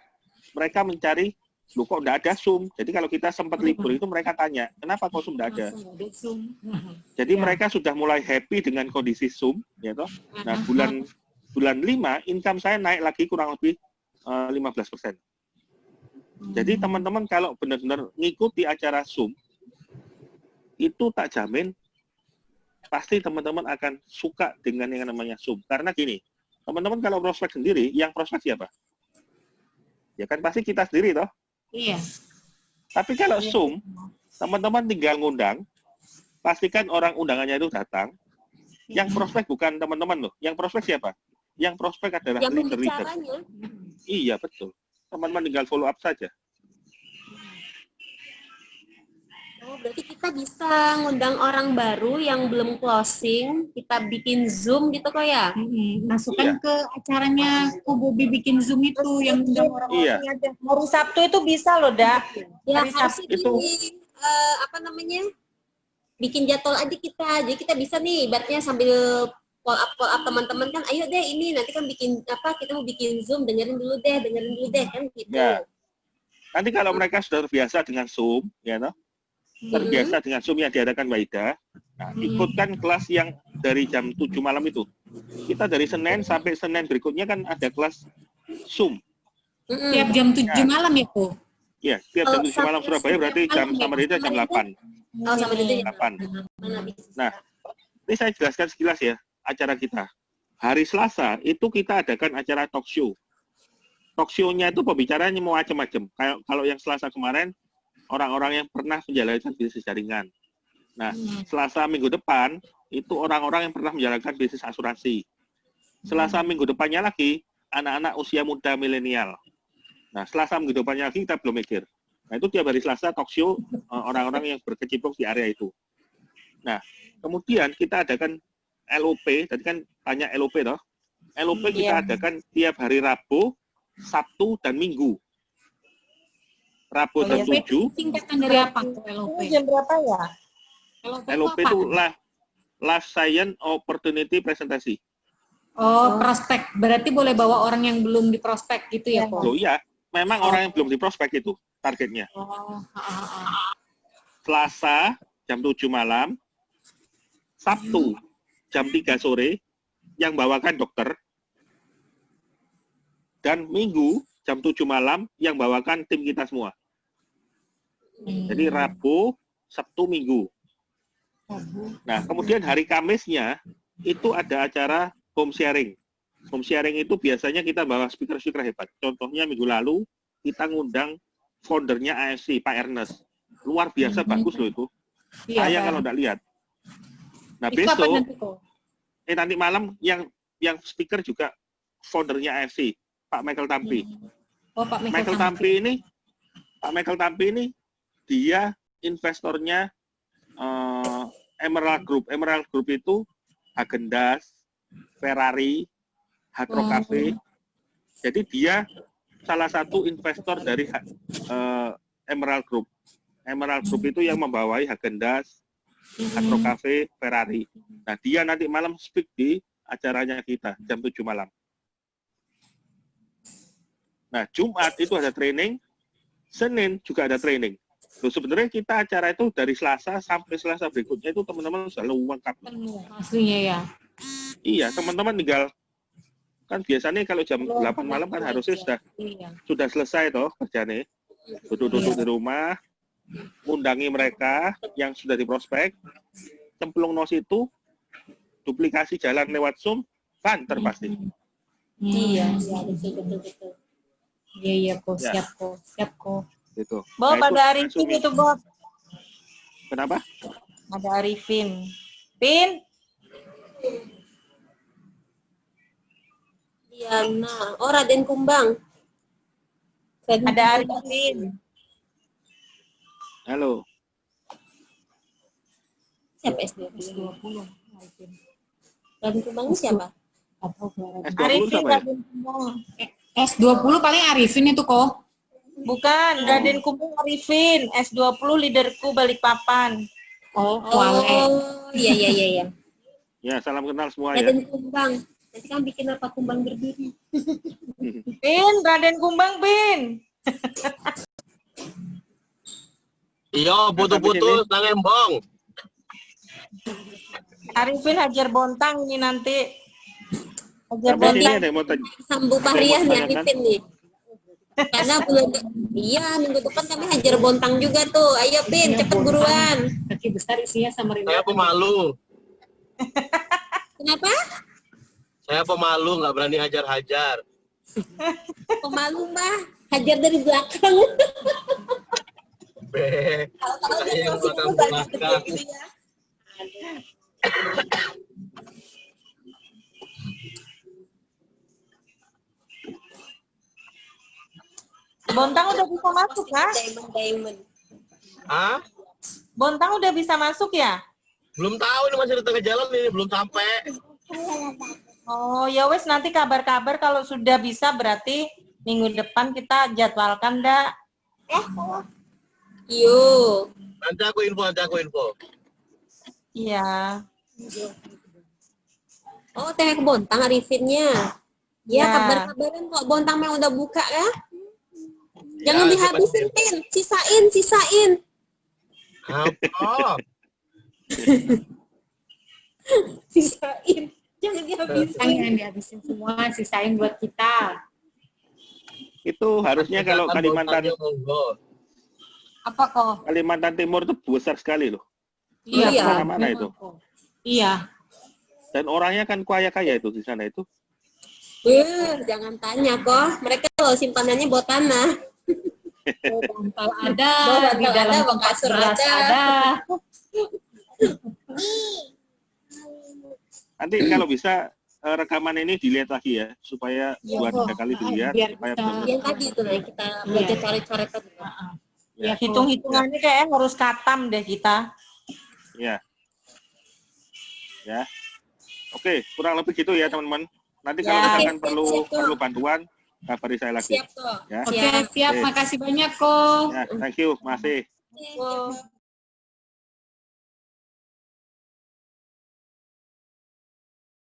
loh kok enggak ada Zoom. Jadi kalau kita sempat libur itu mereka tanya, kenapa kok Zoom enggak ada? Jadi mereka sudah mulai happy dengan kondisi Zoom, ya toh. Nah, bulan 5 income saya naik lagi kurang lebih 15%. Jadi teman-teman kalau benar-benar ngikuti acara Zoom, itu tak jamin pasti teman-teman akan suka dengan yang namanya Zoom. Karena gini, teman-teman kalau prospek sendiri, yang prospek siapa? Ya kan pasti kita sendiri toh. Iya. Tapi kalau Zoom, teman-teman tinggal ngundang, pastikan orang undangannya itu datang. Yang prospek bukan teman-teman loh. Yang prospek siapa? Yang prospek adalah Yang leader-leader. pembicaranya. Iya, betul. Teman-teman tinggal follow up saja. Oh, berarti kita bisa ngundang orang baru yang belum closing, kita bikin Zoom gitu kok ya? Masukkan ke acaranya Bobi bikin Zoom itu yang undang orang. Iya. Hari Sabtu itu bisa loh, Dak. Ya Hari harus itu. bikin jadwal aja kita. Jadi kita bisa nih, ibaratnya sambil call up teman-teman kan, ayo deh ini nanti kan bikin kita mau bikin Zoom, dengerin dulu deh kan gitu. Ya. Nanti kalau mereka sudah terbiasa dengan Zoom, ya toh, terbiasa dengan Zoom yang diadakan Mbak Ida, nah, ikutkan kelas yang dari jam 7 malam itu. Kita dari Senin sampai Senin berikutnya kan ada kelas Zoom. Tiap jam 7 malam itu. Ya, tiap jam 7 malam Surabaya berarti jam Samarinda jam 8. Oh, sama itu ya. 8. Nah, ini saya jelaskan sekilas ya acara kita. Hari Selasa itu kita adakan acara talk show. Talk show-nya itu pembicaranya mau macam-macam. Kayak kalau yang Selasa kemarin, orang-orang yang pernah menjalankan bisnis jaringan. Nah, Selasa minggu depan, itu orang-orang yang pernah menjalankan bisnis asuransi. Selasa minggu depannya lagi, anak-anak usia muda milenial. Nah, Selasa minggu depannya lagi, kita belum mikir. Nah, itu tiap hari Selasa talk show orang-orang yang berkecimpung di area itu. Nah, kemudian kita adakan LOP, tadi kan tanya LOP toh. LOP kita adakan tiap hari Rabu, Sabtu, dan Minggu. Rabu jam 7. Singkatan dari apa tuh LOP? Jam berapa ya? LOP itu Life Science Opportunity Presentasi. Oh, prospek. Berarti boleh bawa orang yang belum diprospek gitu ya, Pak? Loh iya, memang orang yang belum diprospek itu targetnya. Oh, Selasa jam 7 malam, Sabtu jam 3 sore yang bawakan dokter, dan Minggu jam 7 malam yang bawakan tim kita semua. Jadi Rabu, Sabtu, Minggu. Nah, kemudian hari Kamisnya itu ada acara home sharing. Home sharing itu biasanya kita bawa speaker-speaker hebat. Contohnya minggu lalu kita ngundang foundernya AFC, Pak Ernest. Luar biasa bagus loh itu. Saya kalau nggak lihat. Nah, Itu apa besok nanti kok? nanti malam yang speaker juga foundernya AFC, Pak Michael Tampi. Oh, Pak Michael Tampi ini, Pak Michael Tampi ini dia investornya Emerald Group. Emerald Group itu Häagen-Dazs, Ferrari, Hard Rock Cafe. Jadi dia salah satu investor dari Emerald Group. Emerald Group itu yang membawai Häagen-Dazs, Hard Rock Cafe, Ferrari. Nah, dia nanti malam speak di acaranya kita jam 7 malam. Nah, Jumat itu ada training, Senin juga ada training. Loh, sebenarnya kita acara itu dari Selasa sampai Selasa berikutnya itu teman-teman selalu lengkap. Aslinya ya. Iya, teman-teman tinggal kan biasanya kalau jam 8 malam kan harusnya sudah selesai toh kerjanya. Duduk-duduk di rumah, undangi mereka yang sudah diprospek, cemplung nos itu, duplikasi jalan lewat Zoom, banter pasti. Iya, betul. Iya, kok siap kok. Gitu. Bob, Nah, ada Arifin itu, Bob. Kenapa? Ada Arifin. Pin, Diana. Oh, Raden Kumbang. ada Arifin. Halo. Siapa S20? Raden Kumbang ini siapa? S20 Arifin siapa ya? Raden Kumbang. S20 paling Arifin itu kok. Bukan, Raden Kumbang Arifin. S20 leaderku Balikpapan. Oh, Wale. Oh, iya. Ya, salam kenal semua ya. Raden Kumbang. Nanti kan bikin apa kumbang berdiri. Pin, Raden Kumbang, Pin. Iyo, putus-putus nang embong. Arifin Hajar Bontang ini nanti. Hajar Tapi ini Bontang. ada yang mau tanya. Sambu Pahriah nih Arifin nih. Karena minggu depan kami Hajar Bontang juga tuh. Ayo Pin, cepet buruan. Kaki besar isinya sama Saya pemalu. Kenapa? Saya pemalu, nggak berani hajar-hajar. Pemalu mah. Hajar dari belakang. Tahu-tahu Saya yang dia belakang-belakang. gitu ya. Bontang udah bisa masuk, kah? Diamond. Hah? Bontang udah bisa masuk ya? Belum tahu, ini masih di tengah jalan ini, belum sampai. Oh, ya wes nanti kabar-kabar kalau sudah bisa berarti minggu depan kita jadwalkan, dak. Yuk. Nanti aku info. Iya. Oh, teh ke Bontang Arifinnya. Ya, Ya. kabar-kabaran kok Bontang yang udah buka ya. Jangan Ya, dihabisin, Pin. Sisain. Apa? Sisain. Jangan dihabisin. Jangan dihabisin semua, sisain buat kita. Itu harusnya kalau Kalimantan Apa kok? Kalimantan Timur itu besar sekali loh. Iya. Kemana-mana itu. Iya. Dan orangnya kan kaya-kaya itu di sana itu. Jangan tanya kok. Mereka loh simpanannya buat tanah. Bantal ada, Bantal di dalam ada, tempat kasur beras ada. Nanti kalau bisa rekaman ini dilihat lagi ya supaya Iya, 2-3 kali dilihat biar supaya bisa. benar-benar. Yang tadi itu nih kita belajar coret-coret tadi. Ya. Hitung-hitungannya kayaknya harus katam deh kita. Ya. Ya. Oke, kurang lebih gitu ya teman-teman. Nanti kalau Ya. misalkan Oke, perlu siap, perlu bantuan, kabari saya lagi. Siap kok. Ya. Oke, Siap. siap. Oke. Makasih banyak kok. Ya, thank you, masih. Siap.